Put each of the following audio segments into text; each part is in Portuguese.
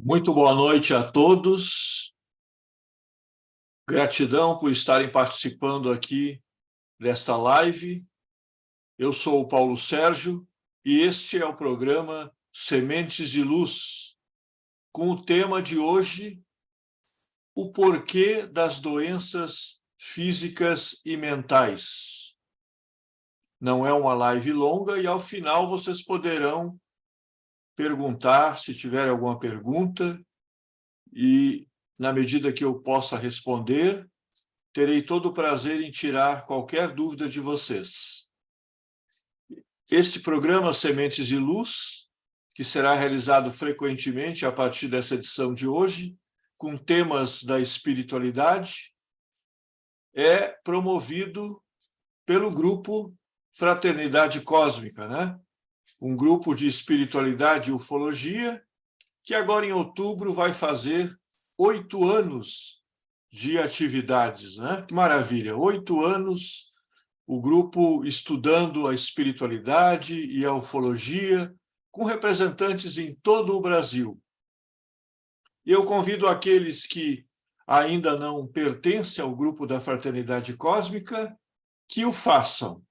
Muito boa noite a todos. Gratidão por estarem participando aqui desta live. Eu sou o Paulo Sérgio e este é o programa Sementes de Luz, com o tema de hoje, o porquê das doenças físicas e mentais. Não é uma live longa e ao final vocês poderão perguntar, se tiver alguma pergunta, e na medida que eu possa responder, terei todo o prazer em tirar qualquer dúvida de vocês. Este programa Sementes de Luz, que será realizado frequentemente a partir dessa edição de hoje, com temas da espiritualidade, é promovido pelo grupo Fraternidade Cósmica, né? Um grupo de espiritualidade e ufologia, que agora em outubro vai fazer 8 anos de atividades, né? Que maravilha! 8 anos, o grupo estudando a espiritualidade e a ufologia, com representantes em todo o Brasil. Eu convido aqueles que ainda não pertencem ao grupo da Fraternidade Cósmica que o façam,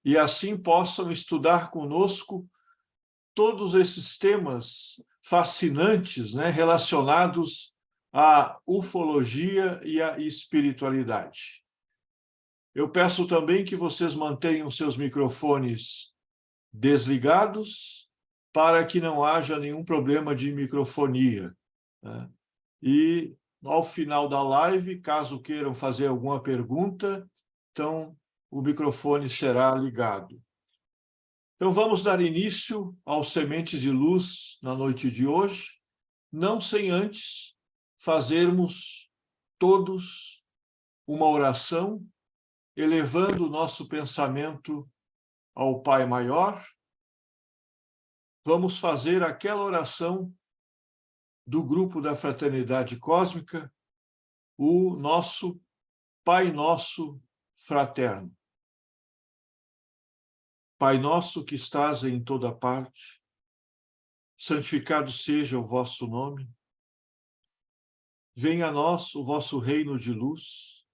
e assim possam estudar conosco todos esses temas fascinantes, né, relacionados à ufologia e à espiritualidade. Eu peço também que vocês mantenham seus microfones desligados para que não haja nenhum problema de microfonia, né? E, ao final da live, caso queiram fazer alguma pergunta, então o microfone será ligado. Então, vamos dar início aos Sementes de Luz na noite de hoje, não sem antes fazermos todos uma oração, elevando o nosso pensamento ao Pai Maior. Vamos fazer aquela oração do grupo da Fraternidade Cósmica, o nosso Pai Nosso Fraterno. Pai nosso que estás em toda parte, santificado seja o vosso nome. Venha a nós o vosso reino de luz,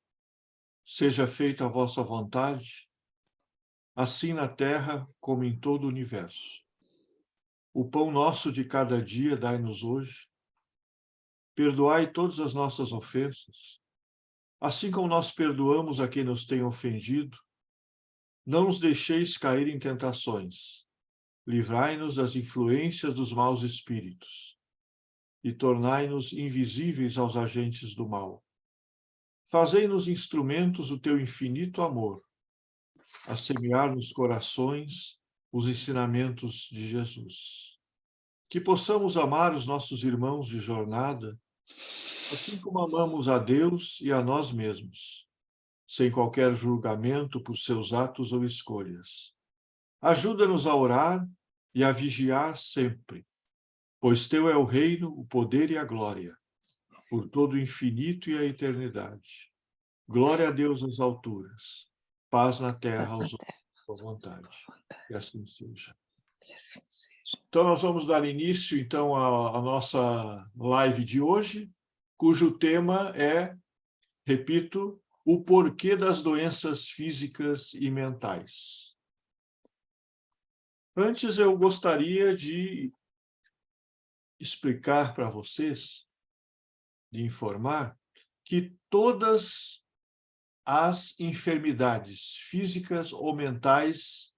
seja feita a vossa vontade, assim na terra como em todo o universo. O pão nosso de cada dia dai-nos hoje. Perdoai todas as nossas ofensas, assim como nós perdoamos a quem nos tem ofendido. Não nos deixeis cair em tentações. Livrai-nos das influências dos maus espíritos e tornai-nos invisíveis aos agentes do mal. Fazei-nos instrumentos do teu infinito amor, a semear nos corações os ensinamentos de Jesus. Que possamos amar os nossos irmãos de jornada, assim como amamos a Deus e a nós mesmos, sem qualquer julgamento por seus atos ou escolhas. Ajuda-nos a orar e a vigiar sempre, pois teu é o reino, o poder e a glória, por todo o infinito e a eternidade. Glória a Deus nas alturas, paz na terra aos homens com vontade. E assim seja. Então, nós vamos dar início, então, à nossa live de hoje, cujo tema é, repito, o porquê das doenças físicas e mentais. Antes, eu gostaria de explicar para vocês, de informar, que todas as enfermidades físicas ou mentais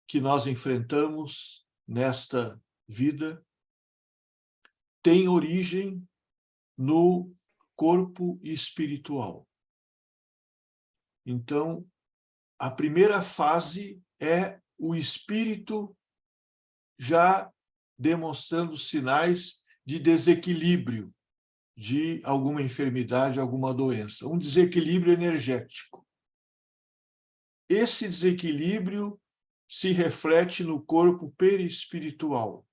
que nós enfrentamos nesta vida têm origem no corpo espiritual. Então, a primeira fase é o espírito já demonstrando sinais de desequilíbrio de alguma enfermidade, alguma doença, um desequilíbrio energético. Esse desequilíbrio se reflete no corpo perispiritual,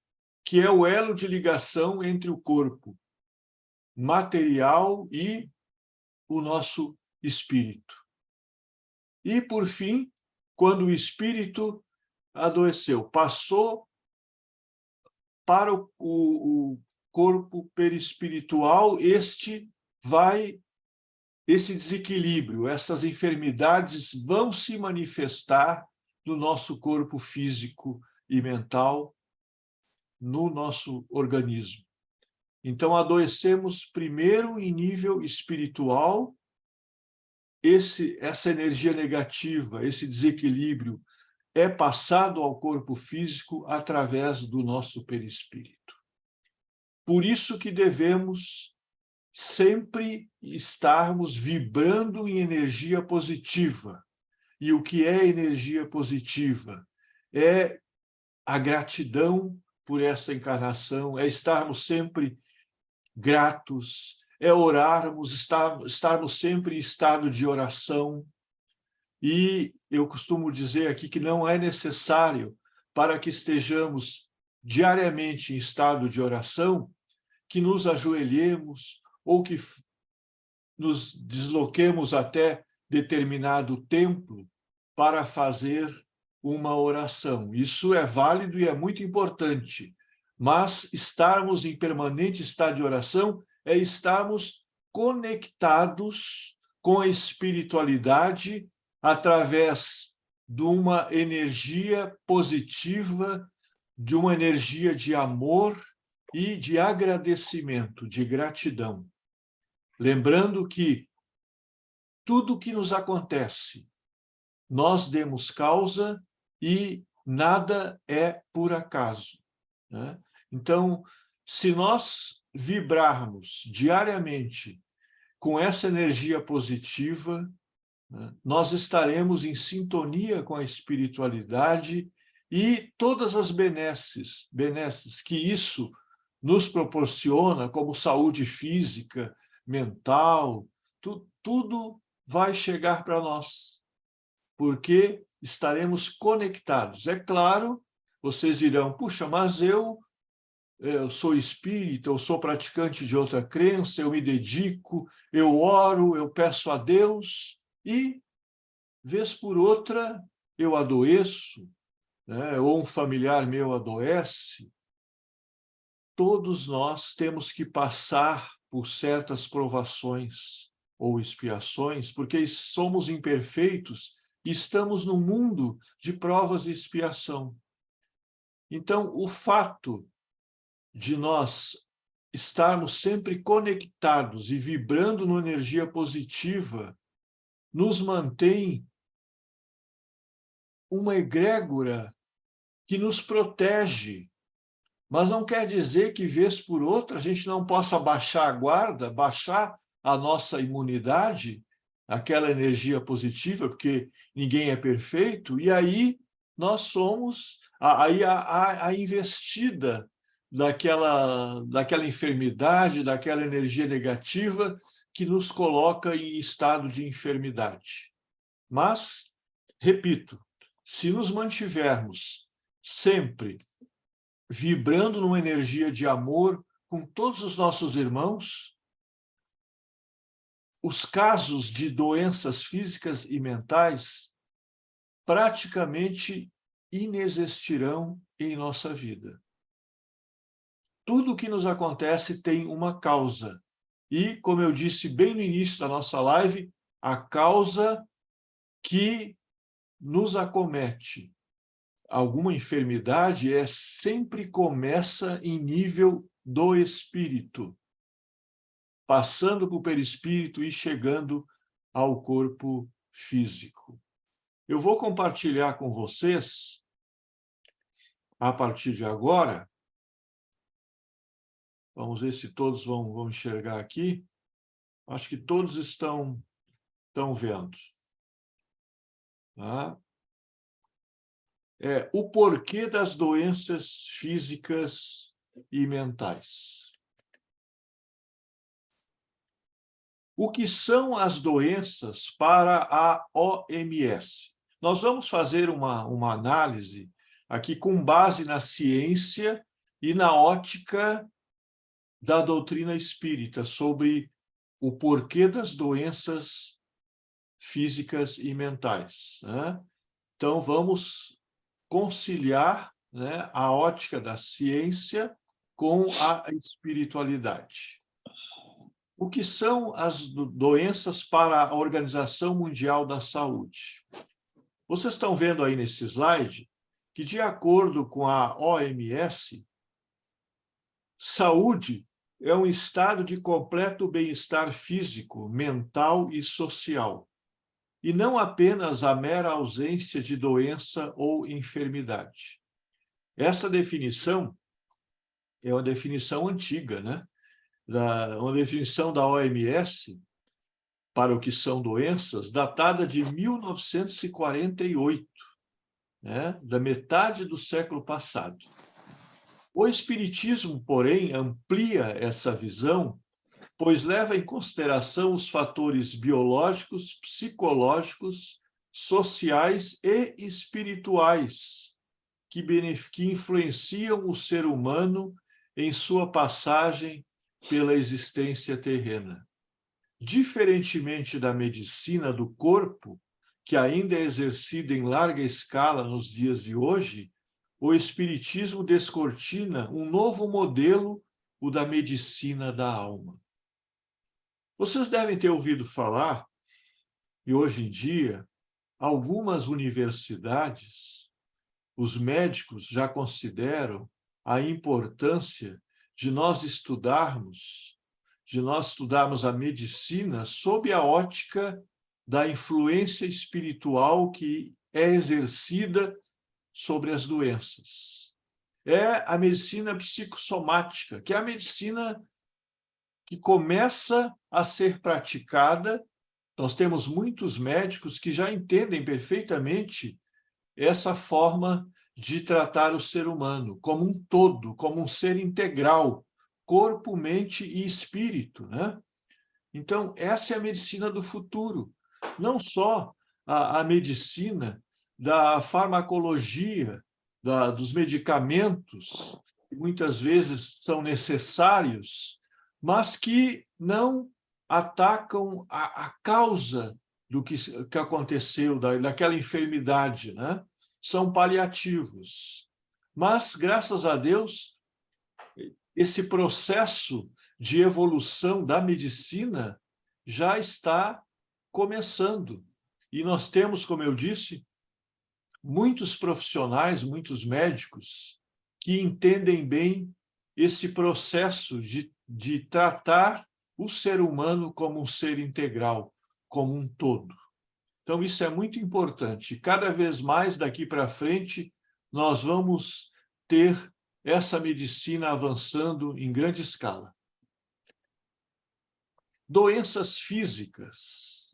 que é o elo de ligação entre o corpo material e o nosso espírito. E, por fim, quando o espírito adoeceu, passou para o corpo perispiritual, esse desequilíbrio, essas enfermidades vão se manifestar no nosso corpo físico e mental, no nosso organismo. Então, adoecemos primeiro em nível espiritual, essa energia negativa, esse desequilíbrio é passado ao corpo físico através do nosso perispírito. Por isso que devemos sempre estarmos vibrando em energia positiva. E o que é energia positiva? É a gratidão por esta encarnação, é estarmos sempre gratos, é orarmos, estarmos sempre em estado de oração. E eu costumo dizer aqui que não é necessário, para que estejamos diariamente em estado de oração, que nos ajoelhemos ou que nos desloquemos até determinado templo para fazer uma oração. Isso é válido e é muito importante, mas estarmos em permanente estado de oração é estarmos conectados com a espiritualidade através de uma energia positiva, de uma energia de amor e de agradecimento, de gratidão. Lembrando que tudo que nos acontece, nós demos causa e nada é por acaso, né? Então, se nós vibrarmos diariamente com essa energia positiva, né, nós estaremos em sintonia com a espiritualidade e todas as benesses que isso nos proporciona, como saúde física, mental, tudo vai chegar para nós, porque estaremos conectados. É claro, vocês dirão, puxa, mas eu sou espírita, eu sou praticante de outra crença, eu me dedico, eu oro, eu peço a Deus e, vez por outra, eu adoeço, né? Ou um familiar meu adoece. Todos nós temos que passar por certas provações ou expiações, porque somos imperfeitos e estamos num mundo de provas e expiação. Então, o fato de nós estarmos sempre conectados e vibrando numa energia positiva nos mantém uma egrégora que nos protege. Mas não quer dizer que, vez por outra, a gente não possa baixar a guarda, baixar a nossa imunidade, aquela energia positiva, porque ninguém é perfeito, e aí nós somos a investida daquela enfermidade, daquela energia negativa que nos coloca em estado de enfermidade. Mas, repito, se nos mantivermos sempre vibrando numa energia de amor com todos os nossos irmãos, os casos de doenças físicas e mentais praticamente inexistirão em nossa vida. Tudo o que nos acontece tem uma causa. E, como eu disse bem no início da nossa live, a causa que nos acomete alguma enfermidade sempre começa em nível do espírito, passando para o perispírito e chegando ao corpo físico. Eu vou compartilhar com vocês, a partir de agora, vamos ver se todos vão enxergar aqui. Acho que todos estão vendo. Tá? O porquê das doenças físicas e mentais. O que são as doenças para a OMS? Nós vamos fazer uma análise aqui com base na ciência e na ótica da doutrina espírita sobre o porquê das doenças físicas e mentais, né? Então, vamos conciliar, né, a ótica da ciência com a espiritualidade. O que são as doenças para a Organização Mundial da Saúde? Vocês estão vendo aí nesse slide que, de acordo com a OMS, saúde é um estado de completo bem-estar físico, mental e social, e não apenas a mera ausência de doença ou enfermidade. Essa definição é uma definição antiga, né? Uma definição da OMS para o que são doenças, datada de 1948, né? Da metade do século passado. O Espiritismo, porém, amplia essa visão, pois leva em consideração os fatores biológicos, psicológicos, sociais e espirituais que influenciam o ser humano em sua passagem pela existência terrena. Diferentemente da medicina do corpo, que ainda é exercida em larga escala nos dias de hoje, o Espiritismo descortina um novo modelo, o da medicina da alma. Vocês devem ter ouvido falar, e hoje em dia, algumas universidades, os médicos já consideram a importância de nós estudarmos a medicina sob a ótica da influência espiritual que é exercida sobre as doenças. É a medicina psicossomática, que é a medicina que começa a ser praticada. Nós temos muitos médicos que já entendem perfeitamente essa forma de tratar o ser humano como um todo, como um ser integral, corpo, mente e espírito, né? Então, essa é a medicina do futuro. Não só a medicina da farmacologia, dos medicamentos, que muitas vezes são necessários, mas que não atacam a causa do que aconteceu, daquela enfermidade, né? São paliativos. Mas, graças a Deus, esse processo de evolução da medicina já está começando. E nós temos, como eu disse, muitos profissionais, muitos médicos, que entendem bem esse processo de tratar o ser humano como um ser integral, como um todo. Então, isso é muito importante. Cada vez mais, daqui para frente, nós vamos ter essa medicina avançando em grande escala. Doenças físicas.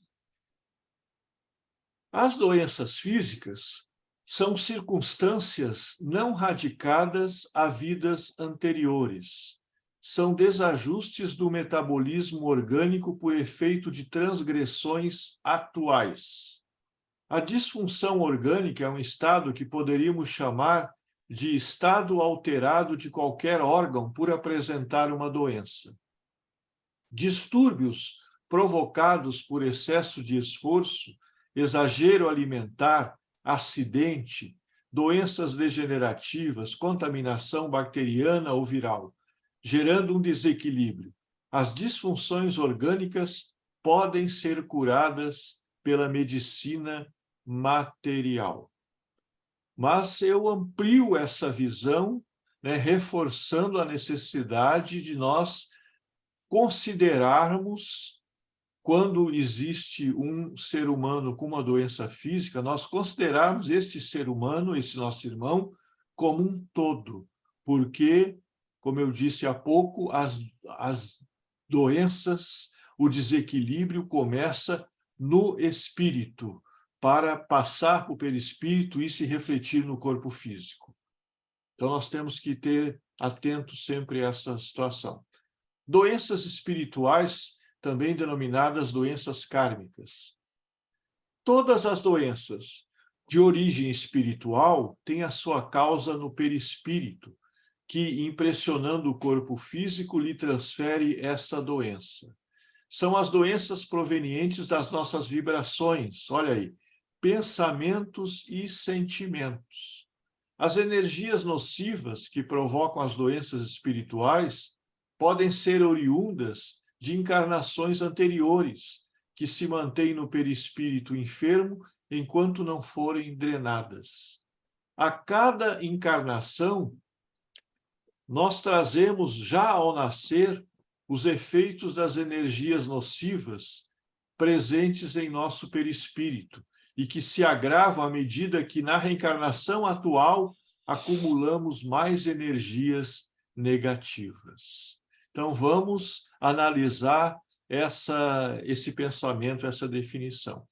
As doenças físicas são circunstâncias não radicadas a vidas anteriores. São desajustes do metabolismo orgânico por efeito de transgressões atuais. A disfunção orgânica é um estado que poderíamos chamar de estado alterado de qualquer órgão por apresentar uma doença. Distúrbios provocados por excesso de esforço, exagero alimentar, acidente, doenças degenerativas, contaminação bacteriana ou viral, gerando um desequilíbrio. As disfunções orgânicas podem ser curadas pela medicina material. Mas eu amplio essa visão, né, reforçando a necessidade de nós considerarmos, quando existe um ser humano com uma doença física, nós considerarmos este ser humano, esse nosso irmão, como um todo, porque, como eu disse há pouco, as doenças, o desequilíbrio começa no espírito, para passar para o perispírito e se refletir no corpo físico. Então, nós temos que ter atento sempre a essa situação. Doenças espirituais, também denominadas doenças kármicas. Todas as doenças de origem espiritual têm a sua causa no perispírito, que, impressionando o corpo físico, lhe transfere essa doença. São as doenças provenientes das nossas vibrações, olha aí, pensamentos e sentimentos. As energias nocivas que provocam as doenças espirituais podem ser oriundas de encarnações anteriores, que se mantêm no perispírito enfermo enquanto não forem drenadas. A cada encarnação, nós trazemos já ao nascer os efeitos das energias nocivas presentes em nosso perispírito e que se agravam à medida que na reencarnação atual acumulamos mais energias negativas. Então, vamos analisar esse pensamento, essa definição.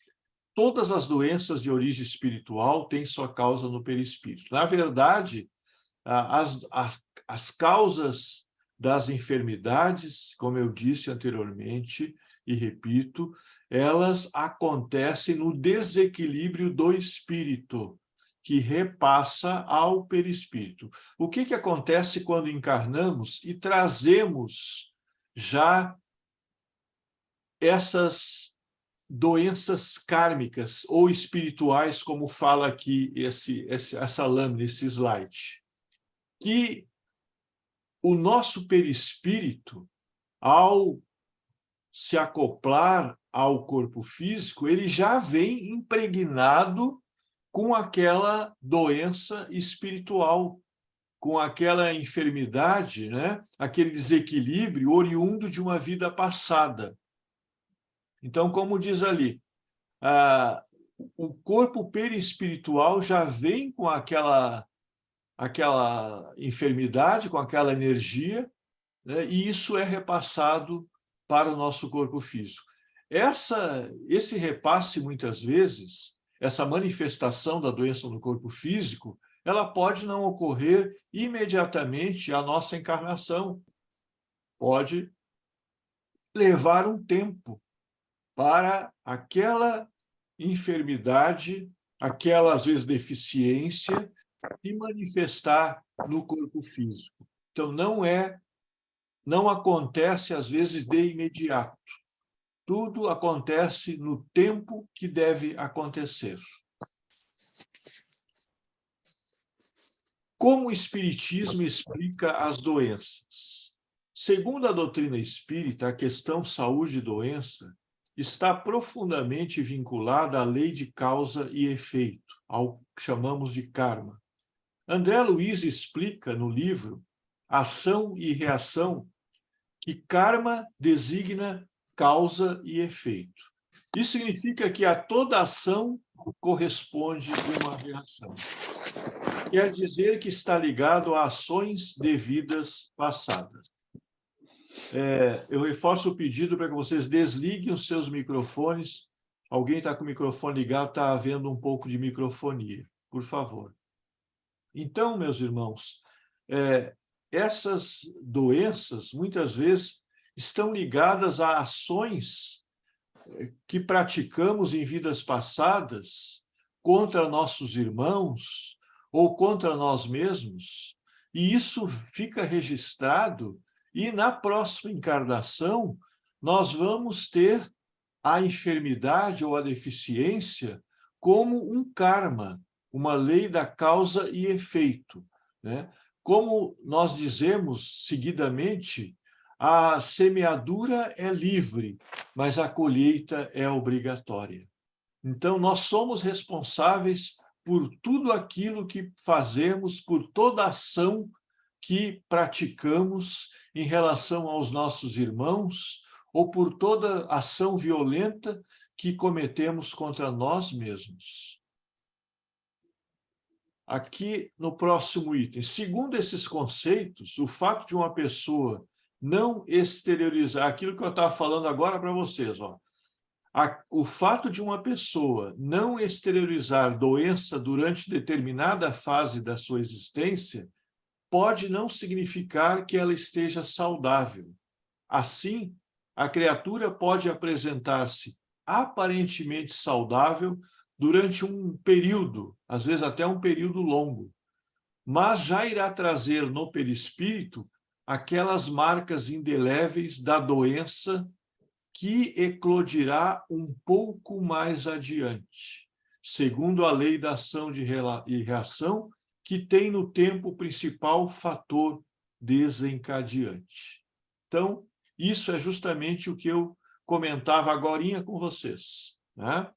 Todas as doenças de origem espiritual têm sua causa no perispírito. Na verdade, as causas das enfermidades, como eu disse anteriormente, e repito, elas acontecem no desequilíbrio do espírito, que repassa ao perispírito. O que acontece quando encarnamos e trazemos já essas doenças kármicas ou espirituais, como fala aqui essa lâmina, esse slide? Que o nosso perispírito, ao se acoplar ao corpo físico, ele já vem impregnado com aquela doença espiritual, com aquela enfermidade, né? Aquele desequilíbrio oriundo de uma vida passada. Então, como diz ali, o corpo perispiritual já vem com aquela enfermidade, com aquela energia, né? E isso é repassado para o nosso corpo físico. Esse repasse, muitas vezes, essa manifestação da doença no corpo físico, ela pode não ocorrer imediatamente à nossa encarnação. Pode levar um tempo para aquela enfermidade, aquela, às vezes, deficiência, se manifestar no corpo físico. Então, não acontece, às vezes, de imediato. Tudo acontece no tempo que deve acontecer. Como o Espiritismo explica as doenças? Segundo a doutrina espírita, a questão saúde e doença está profundamente vinculada à lei de causa e efeito, ao que chamamos de karma. André Luiz explica no livro Ação e Reação que karma designa causa e efeito. Isso significa que a toda ação corresponde uma reação. Quer dizer que está ligado a ações devidas passadas. Eu reforço o pedido para que vocês desliguem os seus microfones. Alguém está com o microfone ligado, está havendo um pouco de microfonia, por favor. Então, meus irmãos, essas doenças, muitas vezes, estão ligadas a ações que praticamos em vidas passadas contra nossos irmãos ou contra nós mesmos, e isso fica registrado, e na próxima encarnação nós vamos ter a enfermidade ou a deficiência como um karma, uma lei da causa e efeito, né? Como nós dizemos seguidamente, a semeadura é livre, mas a colheita é obrigatória. Então, nós somos responsáveis por tudo aquilo que fazemos, por toda ação que praticamos em relação aos nossos irmãos, ou por toda ação violenta que cometemos contra nós mesmos. Aqui no próximo item, segundo esses conceitos, o fato de uma pessoa não exteriorizar, aquilo que eu estava falando agora para vocês, o fato de uma pessoa não exteriorizar doença durante determinada fase da sua existência pode não significar que ela esteja saudável. Assim, a criatura pode apresentar-se aparentemente saudável durante um período, às vezes até um período longo, mas já irá trazer no perispírito aquelas marcas indeléveis da doença que eclodirá um pouco mais adiante. Segundo a lei da ação e reação, que tem no tempo o principal fator desencadeante. Então, isso é justamente o que eu comentava agorinha com vocês, né?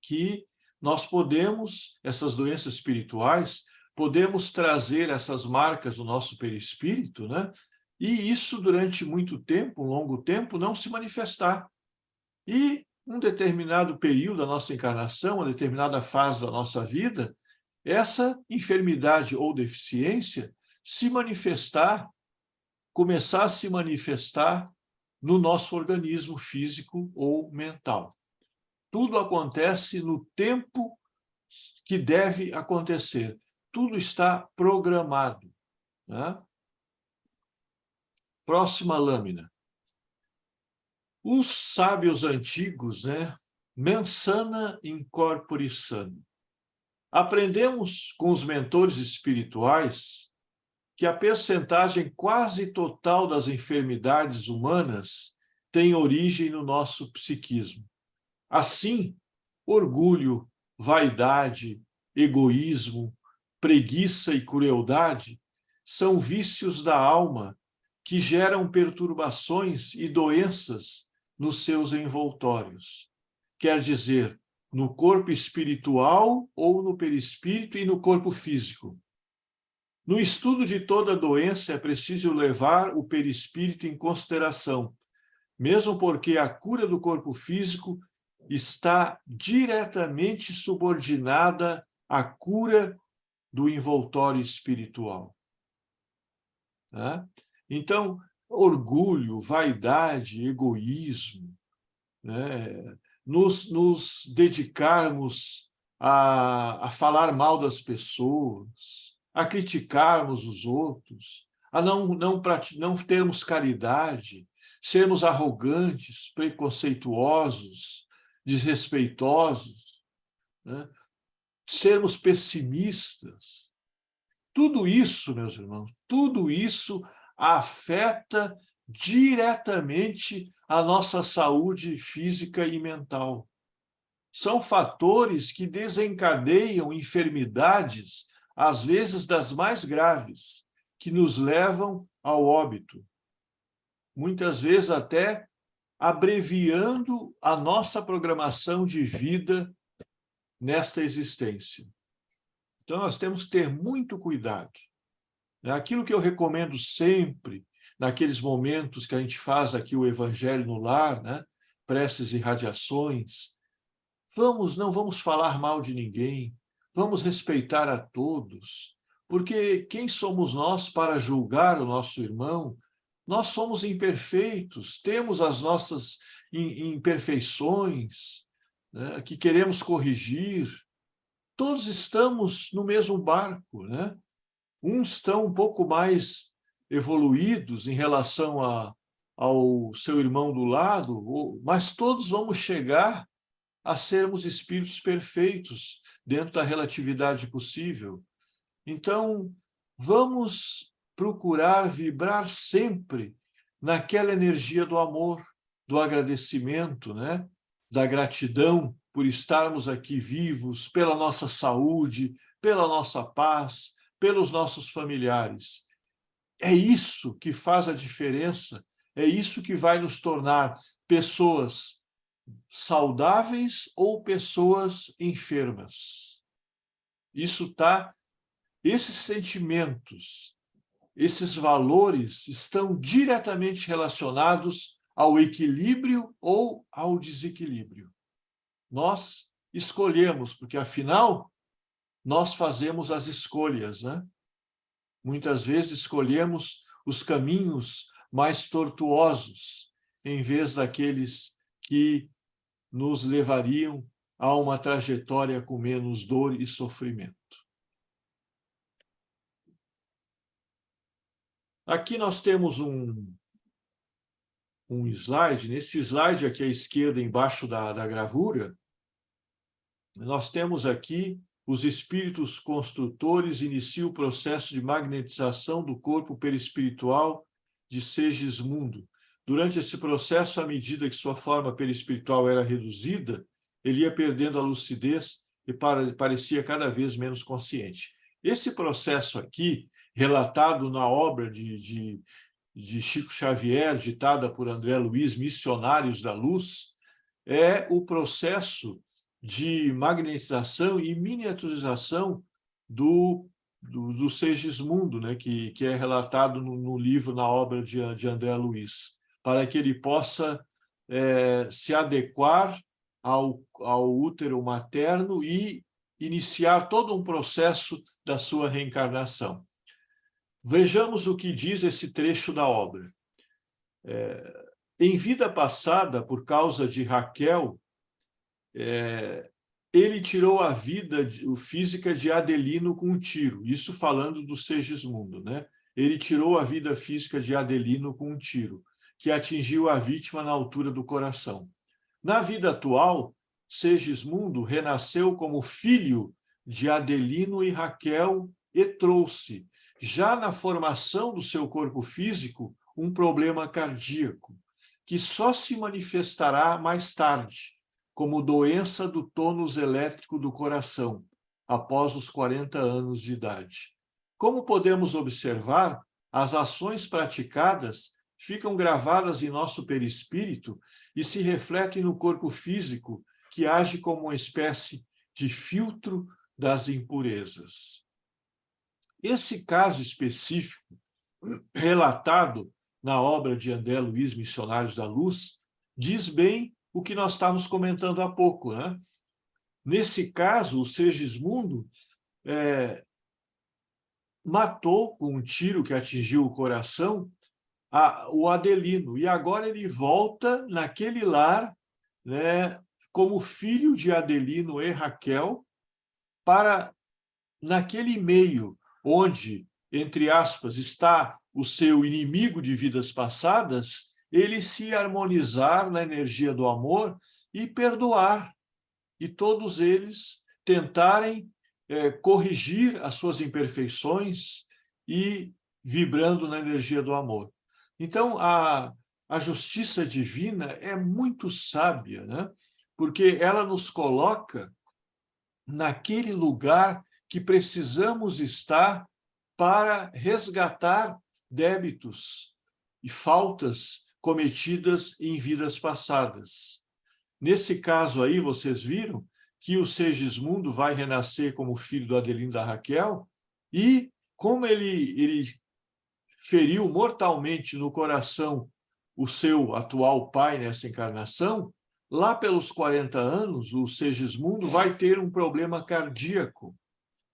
Que nós podemos, essas doenças espirituais, podemos trazer essas marcas do nosso perispírito, né? E isso, durante muito tempo, um longo tempo, não se manifestar. E um determinado período da nossa encarnação, uma determinada fase da nossa vida, essa enfermidade ou deficiência se manifestar, começar a se manifestar no nosso organismo físico ou mental. Tudo acontece no tempo que deve acontecer. Tudo está programado, né? Próxima lâmina. Os sábios antigos, né? Mens sana in corpore sano. Aprendemos com os mentores espirituais que a percentagem quase total das enfermidades humanas tem origem no nosso psiquismo. Assim, orgulho, vaidade, egoísmo, preguiça e crueldade são vícios da alma que geram perturbações e doenças nos seus envoltórios. Quer dizer, no corpo espiritual ou no perispírito e no corpo físico. No estudo de toda doença é preciso levar o perispírito em consideração, mesmo porque a cura do corpo físico está diretamente subordinada à cura do envoltório espiritual. Né? Então, orgulho, vaidade, egoísmo, né? Nos dedicarmos a falar mal das pessoas, a criticarmos os outros, a não termos caridade, sermos arrogantes, preconceituosos, desrespeitosos, né? Sermos pessimistas. Tudo isso, meus irmãos, tudo isso afeta diretamente a nossa saúde física e mental. São fatores que desencadeiam enfermidades, às vezes das mais graves, que nos levam ao óbito. Muitas vezes até abreviando a nossa programação de vida nesta existência. Então, nós temos que ter muito cuidado. Aquilo que eu recomendo sempre, naqueles momentos que a gente faz aqui o Evangelho no Lar, né? Preces e radiações, não vamos falar mal de ninguém, vamos respeitar a todos, porque quem somos nós para julgar o nosso irmão? Nós somos imperfeitos, temos as nossas imperfeições, né, que queremos corrigir. Todos estamos no mesmo barco, né? Uns estão um pouco mais evoluídos em relação ao seu irmão do lado, mas todos vamos chegar a sermos espíritos perfeitos dentro da relatividade possível. Então, vamos procurar vibrar sempre naquela energia do amor, do agradecimento, né? Da gratidão por estarmos aqui vivos, pela nossa saúde, pela nossa paz, pelos nossos familiares. É isso que faz a diferença, é isso que vai nos tornar pessoas saudáveis ou pessoas enfermas. Esses sentimentos, esses valores estão diretamente relacionados ao equilíbrio ou ao desequilíbrio. Nós escolhemos, porque afinal nós fazemos as escolhas, né? Muitas vezes escolhemos os caminhos mais tortuosos, em vez daqueles que nos levariam a uma trajetória com menos dor e sofrimento. Aqui nós temos um slide. Nesse slide aqui à esquerda, embaixo da gravura, nós temos aqui os espíritos construtores iniciam o processo de magnetização do corpo perispiritual de Segismundo. Durante esse processo, à medida que sua forma perispiritual era reduzida, ele ia perdendo a lucidez e parecia cada vez menos consciente. Esse processo aqui, relatado na obra de Chico Xavier, ditada por André Luiz, Missionários da Luz, é o processo de magnetização e miniaturização do Segismundo, né, que é relatado no livro, na obra de André Luiz, para que ele possa se adequar ao útero materno e iniciar todo um processo da sua reencarnação. Vejamos o que diz esse trecho da obra. Em vida passada, por causa de Raquel, ele tirou a vida física de Adelino com um tiro. Isso falando do Segismundo, né? Ele tirou a vida física de Adelino com um tiro, que atingiu a vítima na altura do coração. Na vida atual, Segismundo renasceu como filho de Adelino e Raquel e trouxe, já na formação do seu corpo físico, um problema cardíaco, que só se manifestará mais tarde, como doença do tônus elétrico do coração, após os 40 anos de idade. Como podemos observar, as ações praticadas ficam gravadas em nosso perispírito e se refletem no corpo físico, que age como uma espécie de filtro das impurezas. Esse caso específico, relatado na obra de André Luiz, Missionários da Luz, diz bem o que nós estávamos comentando há pouco, né? Nesse caso, o Segismundo matou com um tiro que atingiu o coração o Adelino, e agora ele volta naquele lar, né, como filho de Adelino e Raquel, para, naquele meio onde, entre aspas, está o seu inimigo de vidas passadas, ele se harmonizar na energia do amor e perdoar, e todos eles tentarem corrigir as suas imperfeições e vibrando na energia do amor. Então, a justiça divina é muito sábia, né? Porque ela nos coloca naquele lugar que precisamos estar para resgatar débitos e faltas cometidas em vidas passadas. Nesse caso aí, vocês viram que o Segismundo vai renascer como filho do Adelino da Raquel, e como ele feriu mortalmente no coração o seu atual pai nessa encarnação, lá pelos 40 anos, o Segismundo vai ter um problema cardíaco,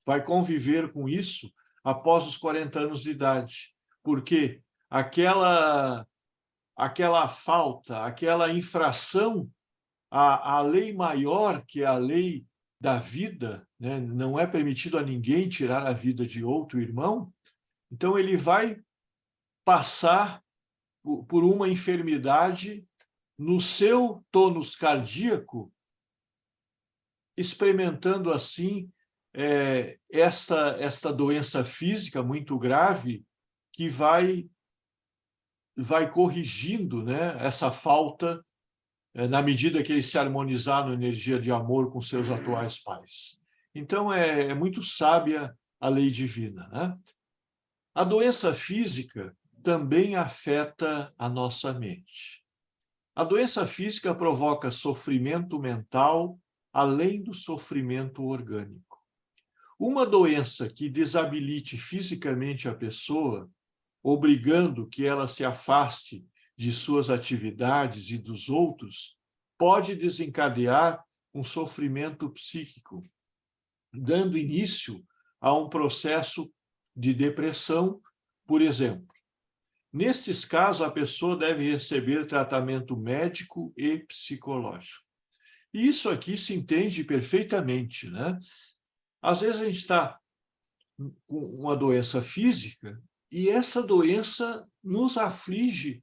vai conviver com isso após os 40 anos de idade, porque aquela falta, aquela infração à lei maior, que é a lei da vida, né? Não é permitido a ninguém tirar a vida de outro irmão, então ele vai passar por uma enfermidade no seu tônus cardíaco, experimentando assim esta doença física muito grave que vai corrigindo, né, essa falta na medida que ele se harmonizar na energia de amor com seus atuais pais. Então, é muito sábia a lei divina, né? A doença física também afeta a nossa mente. A doença física provoca sofrimento mental, além do sofrimento orgânico. Uma doença que desabilite fisicamente a pessoa, obrigando que ela se afaste de suas atividades e dos outros, pode desencadear um sofrimento psíquico, dando início a um processo de depressão, por exemplo. Nestes casos, a pessoa deve receber tratamento médico e psicológico. E isso aqui se entende perfeitamente, né? Às vezes a gente está com uma doença física e essa doença nos aflige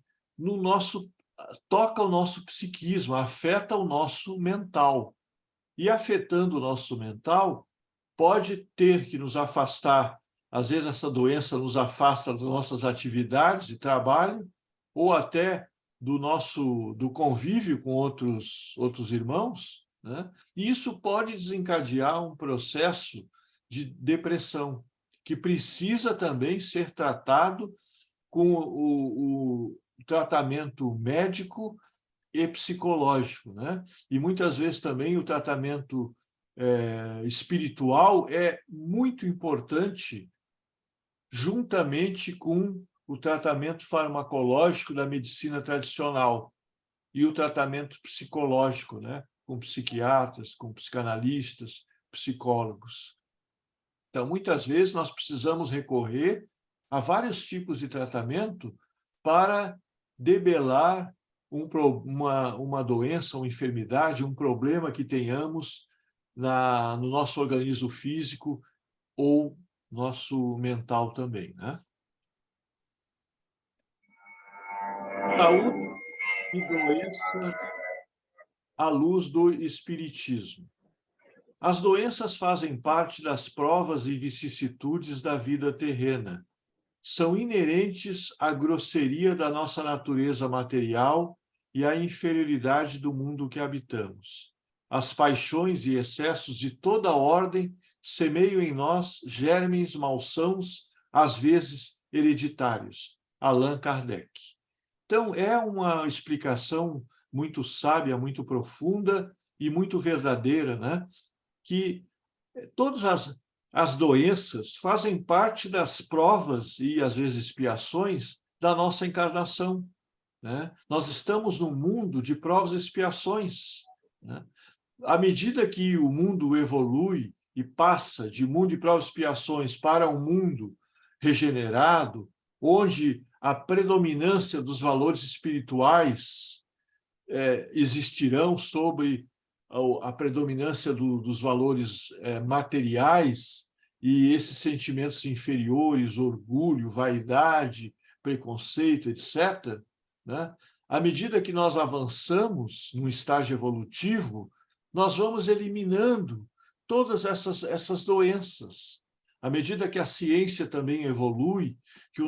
toca o nosso psiquismo, afeta o nosso mental. E afetando o nosso mental, pode ter que nos afastar. Às vezes essa doença nos afasta das nossas atividades de trabalho ou até do convívio com outros irmãos, né? E isso pode desencadear um processo de depressão. que precisa também ser tratado com o tratamento médico e psicológico, né? E muitas vezes também o tratamento espiritual é muito importante juntamente com o tratamento farmacológico da medicina tradicional e o tratamento psicológico, né? Com psiquiatras, com psicanalistas, psicólogos. Então, muitas vezes nós precisamos recorrer a vários tipos de tratamento para debelar uma doença, uma enfermidade, um problema que tenhamos no nosso organismo físico ou nosso mental também, né? Saúde e doença à luz do Espiritismo. As doenças fazem parte das provas e vicissitudes da vida terrena. São inerentes à grosseria da nossa natureza material e à inferioridade do mundo que habitamos. As paixões e excessos de toda ordem semeiam em nós germes malsãos, às vezes hereditários. Allan Kardec. Então, é uma explicação muito sábia, muito profunda e muito verdadeira, né? Que todas as doenças fazem parte das provas e, às vezes, expiações da nossa encarnação, né? Nós estamos num mundo de provas e expiações, né? À medida que o mundo evolui e passa de mundo de provas e expiações para um mundo regenerado, onde a predominância dos valores espirituais existirão sobre a predominância dos valores materiais, e esses sentimentos inferiores, orgulho, vaidade, preconceito, etc., né? À medida que nós avançamos num estágio evolutivo, nós vamos eliminando todas essas doenças. À medida que a ciência também evolui, que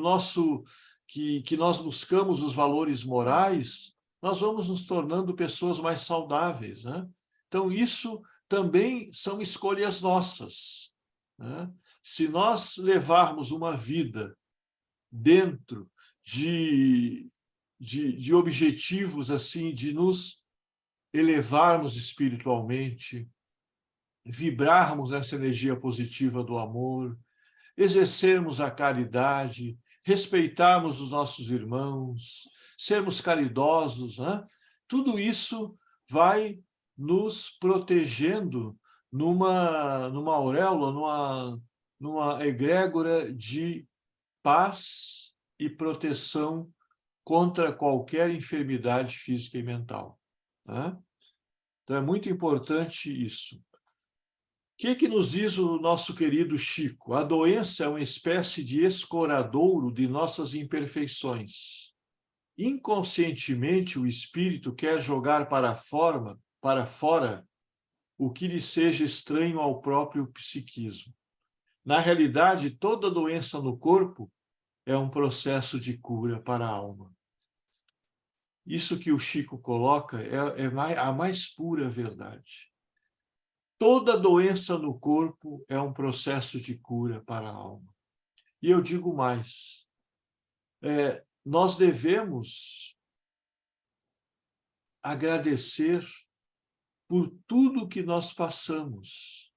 nós buscamos os valores morais, nós vamos nos tornando pessoas mais saudáveis, né? Então, isso também são escolhas nossas, né? Se nós levarmos uma vida dentro de objetivos assim, de nos elevarmos espiritualmente, vibrarmos nessa energia positiva do amor, exercermos a caridade, respeitarmos os nossos irmãos, sermos caridosos, né? Tudo isso vai nos protegendo numa auréola, numa egrégora de paz e proteção contra qualquer enfermidade física e mental, né? Então, é muito importante isso. O que nos diz o nosso querido Chico? A doença é uma espécie de escoradouro de nossas imperfeições. Inconscientemente, o espírito quer jogar para fora o que lhe seja estranho ao próprio psiquismo. Na realidade, toda doença no corpo é um processo de cura para a alma. Isso que o Chico coloca é a mais pura verdade. Toda doença no corpo é um processo de cura para a alma. E eu digo mais, nós devemos agradecer por tudo que nós passamos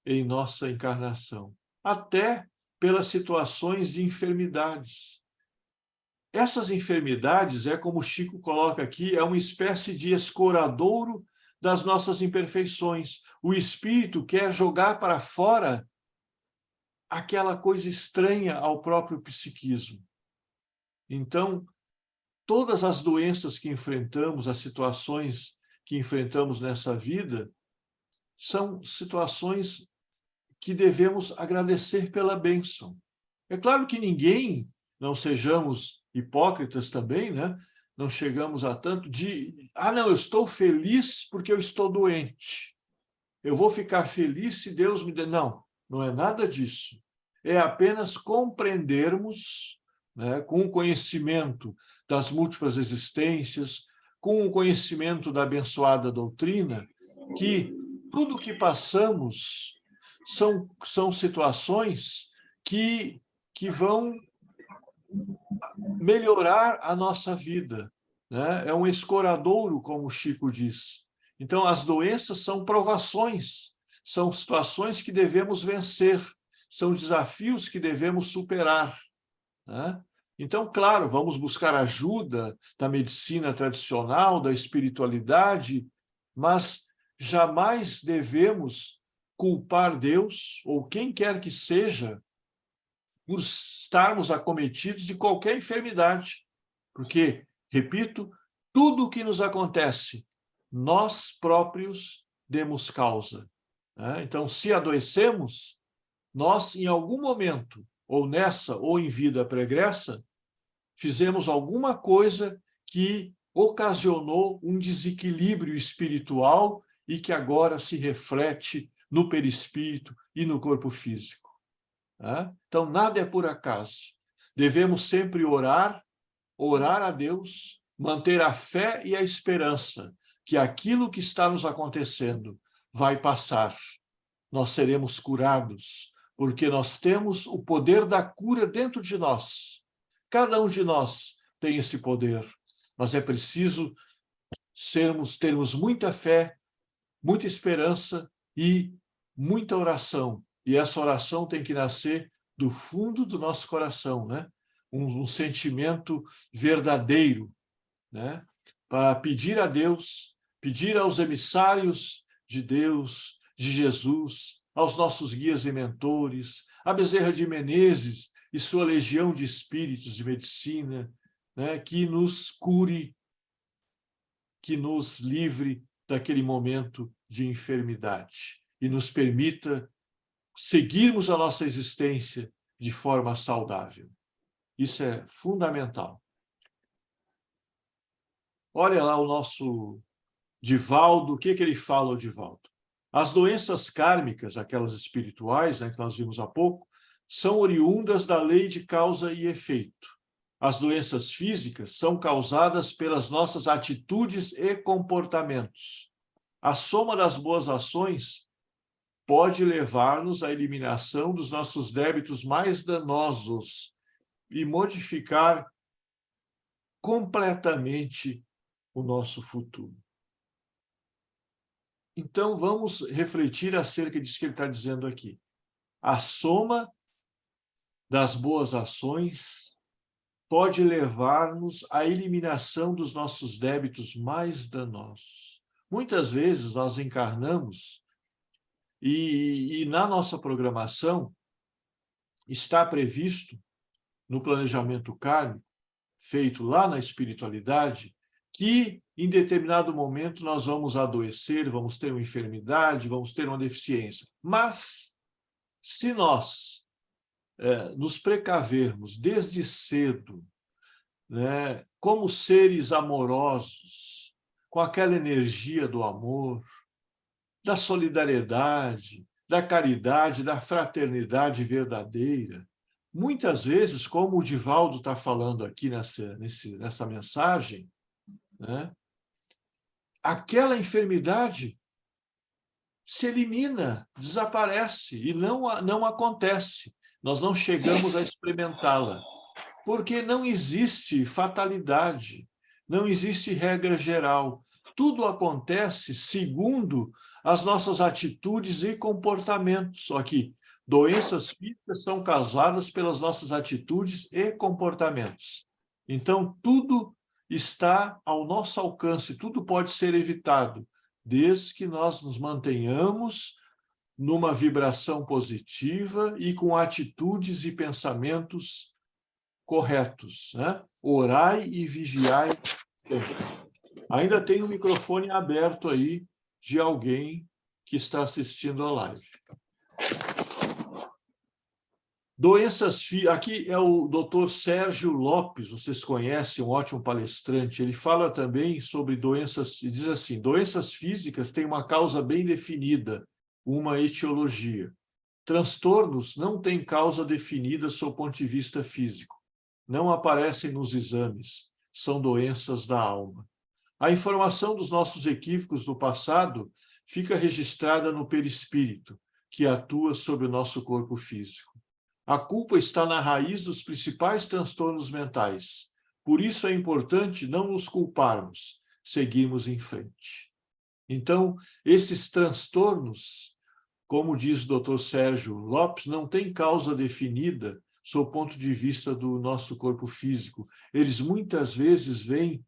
em nossa encarnação, até pelas situações de enfermidades. Essas enfermidades, como o Chico coloca aqui, é uma espécie de escoradouro das nossas imperfeições. O espírito quer jogar para fora aquela coisa estranha ao próprio psiquismo. Então, todas as doenças que enfrentamos, as situações que enfrentamos nessa vida, são situações que devemos agradecer pela bênção. É claro que ninguém, não sejamos hipócritas também, né? Não chegamos a tanto não, eu estou feliz porque eu estou doente. Eu vou ficar feliz se Deus me der. Não, não é nada disso. É apenas compreendermos, né, com o conhecimento das múltiplas existências, com o conhecimento da abençoada doutrina, que tudo o que passamos são situações que vão melhorar a nossa vida, né? É um escoradouro, como o Chico diz. Então, as doenças são provações, são situações que devemos vencer, são desafios que devemos superar, né? Então, claro, vamos buscar ajuda da medicina tradicional, da espiritualidade, mas jamais devemos culpar Deus ou quem quer que seja por estarmos acometidos de qualquer enfermidade. Porque, repito, tudo o que nos acontece, nós próprios demos causa, né? Então, se adoecemos, nós, em algum momento, ou nessa, ou em vida pregressa, fizemos alguma coisa que ocasionou um desequilíbrio espiritual e que agora se reflete no perispírito e no corpo físico. Então, nada é por acaso. Devemos sempre orar a Deus, manter a fé e a esperança que aquilo que está nos acontecendo vai passar. Nós seremos curados, porque nós temos o poder da cura dentro de nós. Cada um de nós tem esse poder, mas é preciso termos muita fé, muita esperança e muita oração. E essa oração tem que nascer do fundo do nosso coração, né? Um sentimento verdadeiro, né? Para pedir a Deus, pedir aos emissários de Deus, de Jesus, aos nossos guias e mentores, a Bezerra de Menezes e sua legião de espíritos de medicina, né? Que nos cure, que nos livre daquele momento de enfermidade e nos permita seguirmos a nossa existência de forma saudável. Isso é fundamental. Olha lá o nosso Divaldo, o que ele fala, o Divaldo? As doenças kármicas, aquelas espirituais, né, que nós vimos há pouco, são oriundas da lei de causa e efeito. As doenças físicas são causadas pelas nossas atitudes e comportamentos. A soma das boas ações pode levar-nos à eliminação dos nossos débitos mais danosos e modificar completamente o nosso futuro. Então, vamos refletir acerca disso que ele está dizendo aqui. A soma das boas ações pode levar-nos à eliminação dos nossos débitos mais danosos. Muitas vezes nós encarnamos e na nossa programação está previsto, no planejamento kármico, feito lá na espiritualidade, que em determinado momento nós vamos adoecer, vamos ter uma enfermidade, vamos ter uma deficiência. Mas, se nós nos precavermos desde cedo, né, como seres amorosos, com aquela energia do amor, da solidariedade, da caridade, da fraternidade verdadeira, muitas vezes, como o Divaldo está falando aqui nessa mensagem, né, aquela enfermidade se elimina, desaparece e não acontece. Nós não chegamos a experimentá-la, porque não existe fatalidade, não existe regra geral. Tudo acontece segundo as nossas atitudes e comportamentos. Só que doenças físicas são causadas pelas nossas atitudes e comportamentos. Então, tudo está ao nosso alcance, tudo pode ser evitado, desde que nós nos mantenhamos numa vibração positiva e com atitudes e pensamentos corretos, né? Orai e vigiai sempre. Ainda tem o microfone aberto aí de alguém que está assistindo a live. Doenças aqui é o Dr. Sérgio Lopes, vocês conhecem, um ótimo palestrante. Ele fala também sobre doenças, e diz assim: doenças físicas têm uma causa bem definida, uma etiologia. Transtornos não têm causa definida sob o ponto de vista físico. Não aparecem nos exames, são doenças da alma. A informação dos nossos equívocos do passado fica registrada no perispírito, que atua sobre o nosso corpo físico. A culpa está na raiz dos principais transtornos mentais. Por isso é importante não nos culparmos, seguirmos em frente. Então, esses transtornos, como diz o Dr. Sérgio Lopes, não têm causa definida sob o ponto de vista do nosso corpo físico. Eles muitas vezes vêm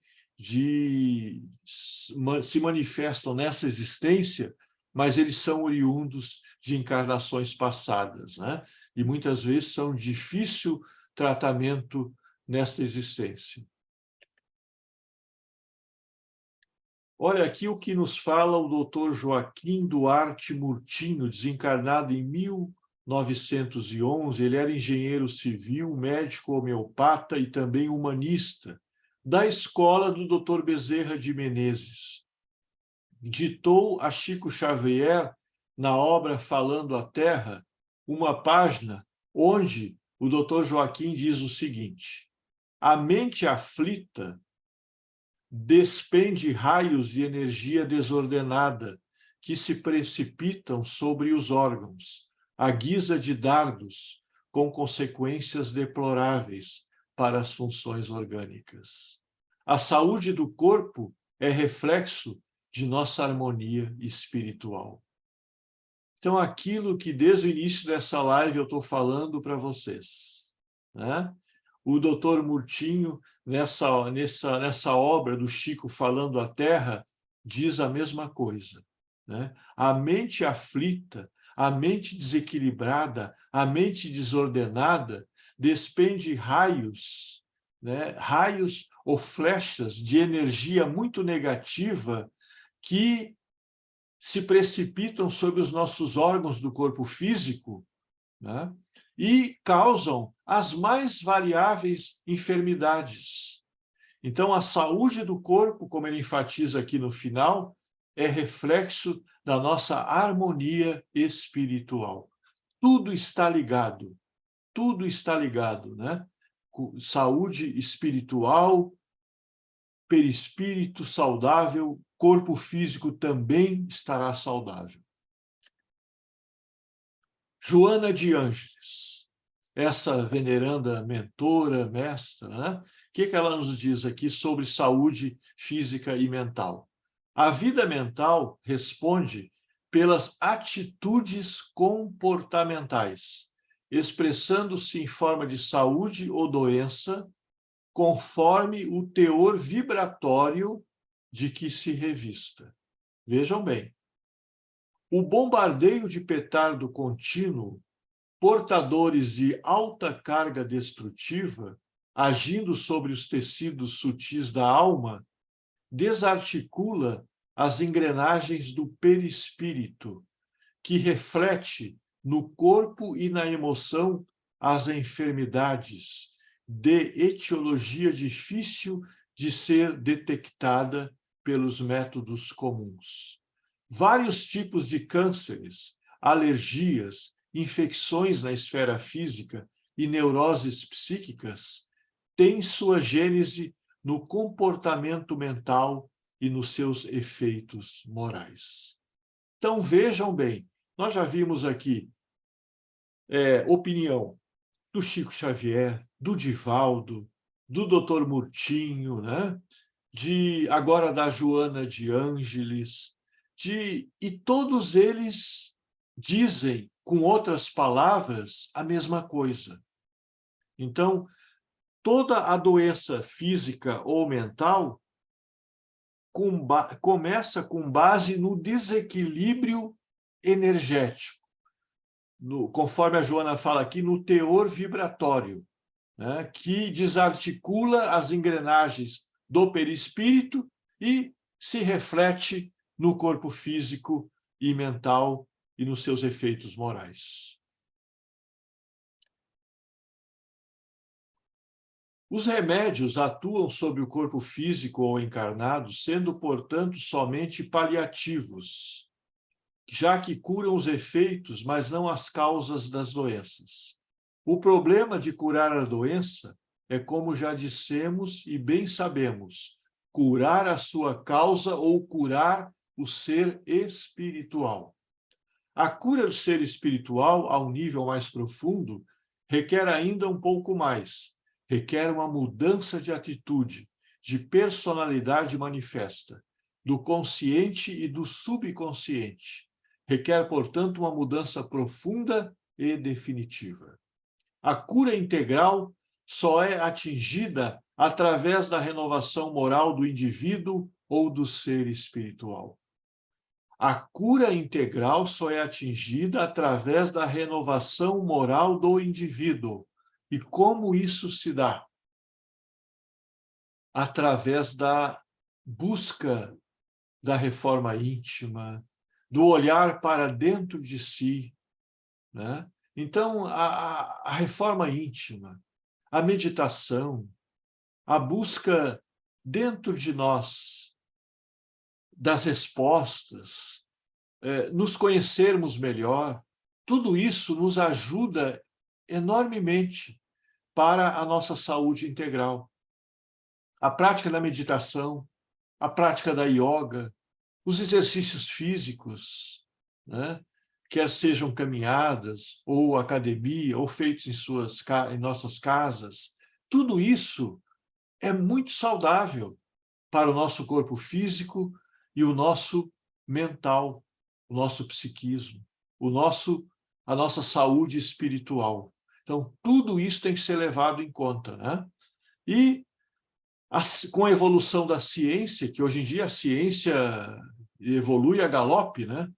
se manifestam nessa existência, mas eles são oriundos de encarnações passadas, né? E muitas vezes são de difícil tratamento nesta existência. Olha aqui o que nos fala o Dr. Joaquim Duarte Murtinho, desencarnado em 1911. Ele era engenheiro civil, médico homeopata e também humanista, da escola do Dr. Bezerra de Menezes. Ditou a Chico Xavier, na obra Falando a Terra, uma página onde o Dr. Joaquim diz o seguinte: a mente aflita despende raios de energia desordenada que se precipitam sobre os órgãos, à guisa de dardos, com consequências deploráveis para as funções orgânicas. A saúde do corpo é reflexo de nossa harmonia espiritual. Então, aquilo que desde o início dessa live eu estou falando para vocês, né? O doutor Murtinho, nessa obra do Chico Falando a Terra, diz a mesma coisa, né? A mente aflita, a mente desequilibrada, a mente desordenada, despende raios, né? Raios ou flechas de energia muito negativa que se precipitam sobre os nossos órgãos do corpo físico, né? E causam as mais variáveis enfermidades. Então, a saúde do corpo, como ele enfatiza aqui no final, é reflexo da nossa harmonia espiritual. Tudo está ligado, né? Saúde espiritual, perispírito saudável, corpo físico também estará saudável. Joana de Ângeles, essa veneranda mentora, mestra, né? O que ela nos diz aqui sobre saúde física e mental? A vida mental responde pelas atitudes comportamentais, expressando-se em forma de saúde ou doença, conforme o teor vibratório de que se revista. Vejam bem, o bombardeio de petardo contínuo, portadores de alta carga destrutiva, agindo sobre os tecidos sutis da alma, desarticula as engrenagens do perispírito, que reflete no corpo e na emoção as enfermidades, de etiologia difícil de ser detectada pelos métodos comuns. Vários tipos de cânceres, alergias, infecções na esfera física e neuroses psíquicas têm sua gênese no comportamento mental e nos seus efeitos morais. Então, vejam bem, nós já vimos aqui opinião do Chico Xavier, do Divaldo, do Dr. Murtinho, né? Agora da Joana de Ângeles, e todos eles dizem, com outras palavras, a mesma coisa. Então, toda a doença física ou mental começa com base no desequilíbrio energético, conforme a Joana fala aqui, no teor vibratório, né, que desarticula as engrenagens do perispírito e se reflete no corpo físico e mental e nos seus efeitos morais. Os remédios atuam sobre o corpo físico ou encarnado, sendo, portanto, somente paliativos, já que curam os efeitos, mas não as causas das doenças. O problema de curar a doença é, como já dissemos e bem sabemos, curar a sua causa ou curar o ser espiritual. A cura do ser espiritual, a um nível mais profundo, requer ainda um pouco mais. Requer uma mudança de atitude, de personalidade manifesta, do consciente e do subconsciente. Requer, portanto, uma mudança profunda e definitiva. A cura integral só é atingida através da renovação moral do indivíduo ou do ser espiritual. A cura integral só é atingida através da renovação moral do indivíduo. E como isso se dá? Através da busca da reforma íntima, do olhar para dentro de si, né? Então, a reforma íntima, a meditação, a busca dentro de nós das respostas, nos conhecermos melhor, tudo isso nos ajuda enormemente para a nossa saúde integral. A prática da meditação, a prática da yoga, os exercícios físicos, né? Quer sejam caminhadas, ou academia, ou feitos em nossas casas, tudo isso é muito saudável para o nosso corpo físico e o nosso mental, o nosso psiquismo, a nossa saúde espiritual. Então, tudo isso tem que ser levado em conta, né? E com a evolução da ciência, que hoje em dia a ciência evolui a galope, né?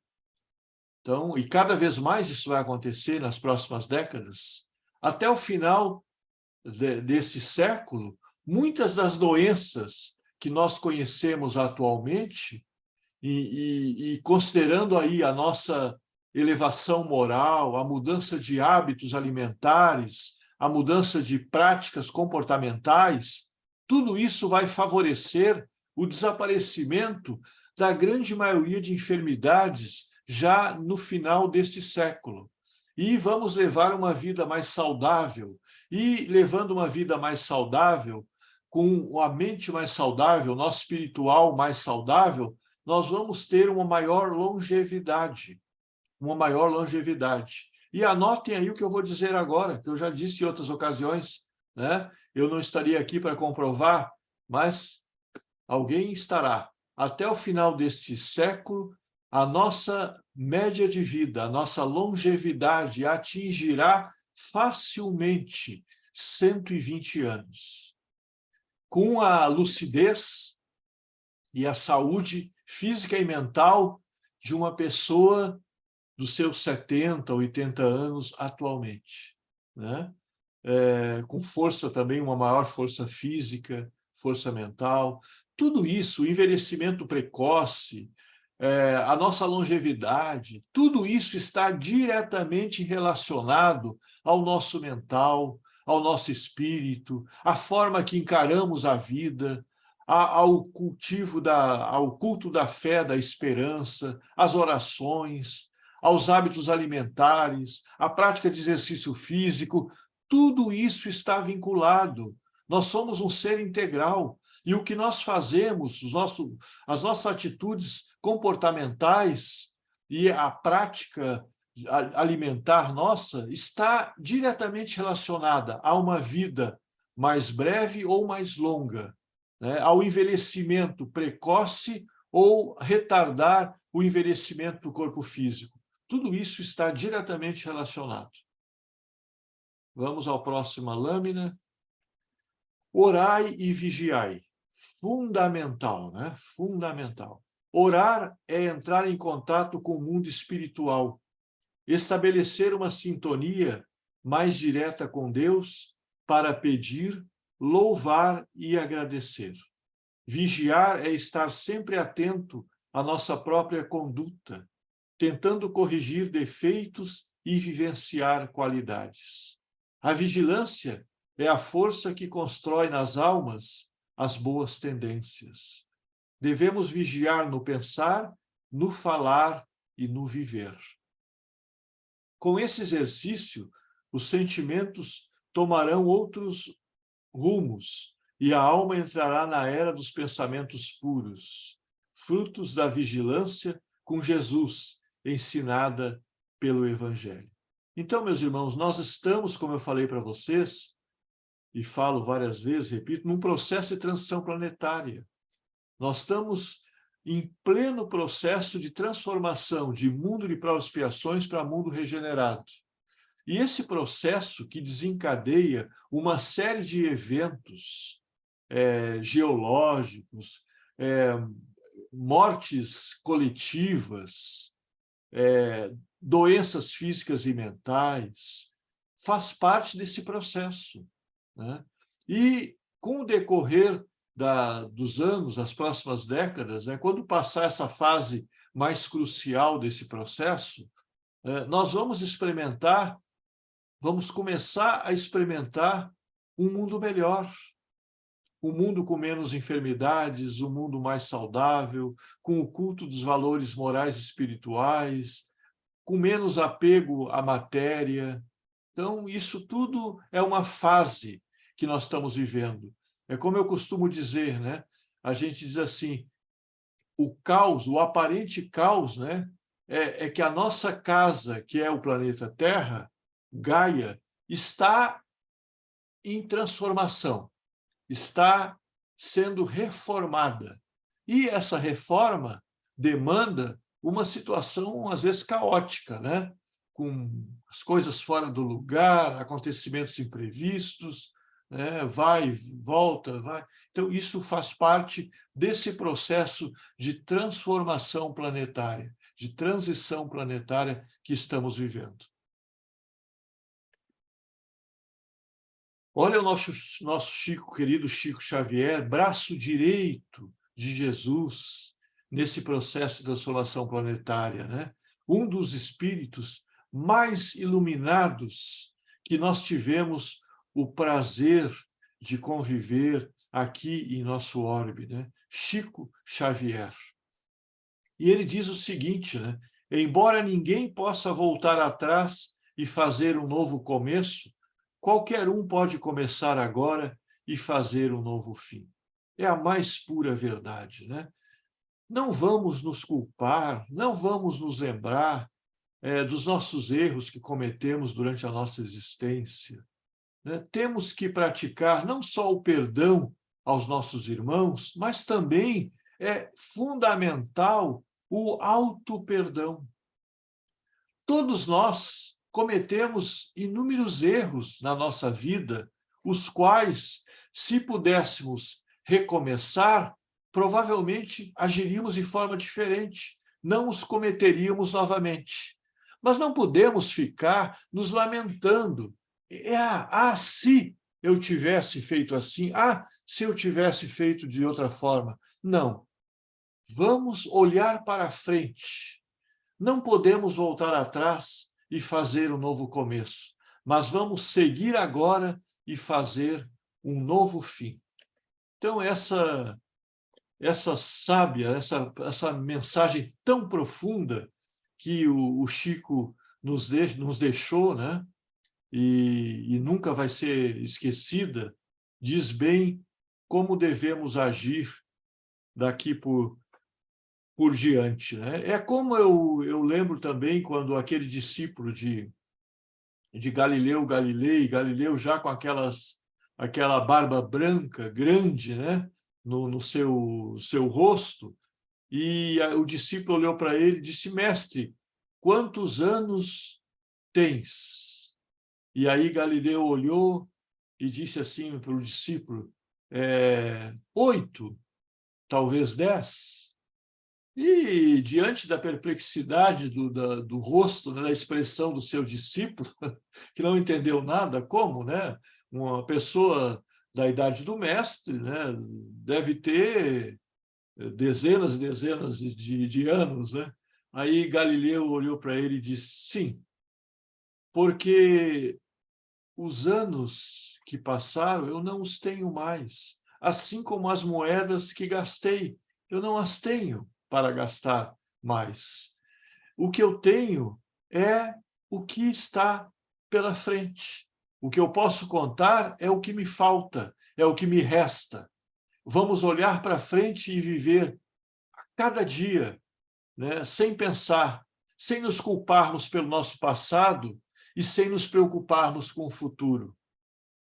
Então, e cada vez mais isso vai acontecer nas próximas décadas, até o final desse século, muitas das doenças que nós conhecemos atualmente, e considerando aí a nossa elevação moral, a mudança de hábitos alimentares, a mudança de práticas comportamentais, tudo isso vai favorecer o desaparecimento da grande maioria de enfermidades já no final deste século. E vamos levar uma vida mais saudável. E levando uma vida mais saudável, com a mente mais saudável, nosso espiritual mais saudável, nós vamos ter uma maior longevidade. Uma maior longevidade. E anotem aí o que eu vou dizer agora, que eu já disse em outras ocasiões, né? Eu não estaria aqui para comprovar, mas alguém estará. Até o final deste século, a nossa média de vida, a nossa longevidade atingirá facilmente 120 anos. Com a lucidez e a saúde física e mental de uma pessoa dos seus 70, 80 anos atualmente, né? Com força também, uma maior força física, força mental, tudo isso, o envelhecimento precoce, a nossa longevidade, tudo isso está diretamente relacionado ao nosso mental, ao nosso espírito, à forma que encaramos a vida, ao culto da fé, da esperança, às orações, aos hábitos alimentares, à prática de exercício físico, tudo isso está vinculado. Nós somos um ser integral. E o que nós fazemos, as nossas atitudes comportamentais e a prática alimentar nossa está diretamente relacionada a uma vida mais breve ou mais longa, né? Ao envelhecimento precoce ou retardar o envelhecimento do corpo físico. Tudo isso está diretamente relacionado. Vamos à próxima lâmina. Orai e vigiai. Fundamental, né? Fundamental. Orar é entrar em contato com o mundo espiritual, estabelecer uma sintonia mais direta com Deus para pedir, louvar e agradecer. Vigiar é estar sempre atento à nossa própria conduta, tentando corrigir defeitos e vivenciar qualidades. A vigilância é a força que constrói nas almas as boas tendências. Devemos vigiar no pensar, no falar e no viver. Com esse exercício, os sentimentos tomarão outros rumos e a alma entrará na era dos pensamentos puros, frutos da vigilância com Jesus, ensinada pelo Evangelho. Então, meus irmãos, nós estamos, como eu falei para vocês, e falo várias vezes, repito, num processo de transição planetária. Nós estamos em pleno processo de transformação de mundo de provas e expiações para mundo regenerado. E esse processo que desencadeia uma série de eventos geológicos, mortes coletivas, doenças físicas e mentais, faz parte desse processo, né? E, com o decorrer dos anos, as próximas décadas, né, quando passar essa fase mais crucial desse processo, nós vamos começar a experimentar um mundo melhor, um mundo com menos enfermidades, um mundo mais saudável, com o culto dos valores morais e espirituais, com menos apego à matéria. Então, isso tudo é uma fase que nós estamos vivendo. É como eu costumo dizer, né? A gente diz assim, o caos, o aparente caos, né? É que a nossa casa, que é o planeta Terra, Gaia, está em transformação, está sendo reformada. E essa reforma demanda uma situação, às vezes, caótica, né? Com as coisas fora do lugar, acontecimentos imprevistos, né? Vai, volta, vai. Então, isso faz parte desse processo de transformação planetária, de transição planetária que estamos vivendo. Olha o nosso Chico, querido Chico Xavier, braço direito de Jesus nesse processo de transformação planetária, né? Um dos espíritos mais iluminados que nós tivemos o prazer de conviver aqui em nosso orbe, né? Chico Xavier. E ele diz o seguinte, né? Embora ninguém possa voltar atrás e fazer um novo começo, qualquer um pode começar agora e fazer um novo fim. É a mais pura verdade, né? Não vamos nos culpar, não vamos nos lembrar dos nossos erros que cometemos durante a nossa existência, né? Temos que praticar não só o perdão aos nossos irmãos, mas também é fundamental o auto-perdão. Todos nós cometemos inúmeros erros na nossa vida, os quais, se pudéssemos recomeçar, provavelmente agiríamos de forma diferente, não os cometeríamos novamente. Mas não podemos ficar nos lamentando. Se eu tivesse feito assim, se eu tivesse feito de outra forma. Não. Vamos olhar para frente. Não podemos voltar atrás e fazer um novo começo, mas vamos seguir agora e fazer um novo fim. Então, essa sábia, essa mensagem tão profunda que o Chico nos deixou, né? E nunca vai ser esquecida, diz bem como devemos agir daqui por diante, né? É como eu lembro também quando aquele discípulo de Galileu Galileu já com aquela barba branca grande, né? no seu rosto, e o discípulo olhou para ele e disse: mestre, quantos anos tens? E aí Galileu olhou e disse assim para o discípulo: 8, talvez 10. E, diante da perplexidade do rosto, né, da expressão do seu discípulo, que não entendeu nada, como, né, uma pessoa da idade do mestre, né, deve ter dezenas e dezenas de anos, né? Aí Galileu olhou para ele e disse: sim, porque os anos que passaram eu não os tenho mais, assim como as moedas que gastei, eu não as tenho para gastar mais. O que eu tenho é o que está pela frente. O que eu posso contar é o que me falta, é o que me resta. Vamos olhar para frente e viver a cada dia, né, sem pensar, sem nos culparmos pelo nosso passado e sem nos preocuparmos com o futuro,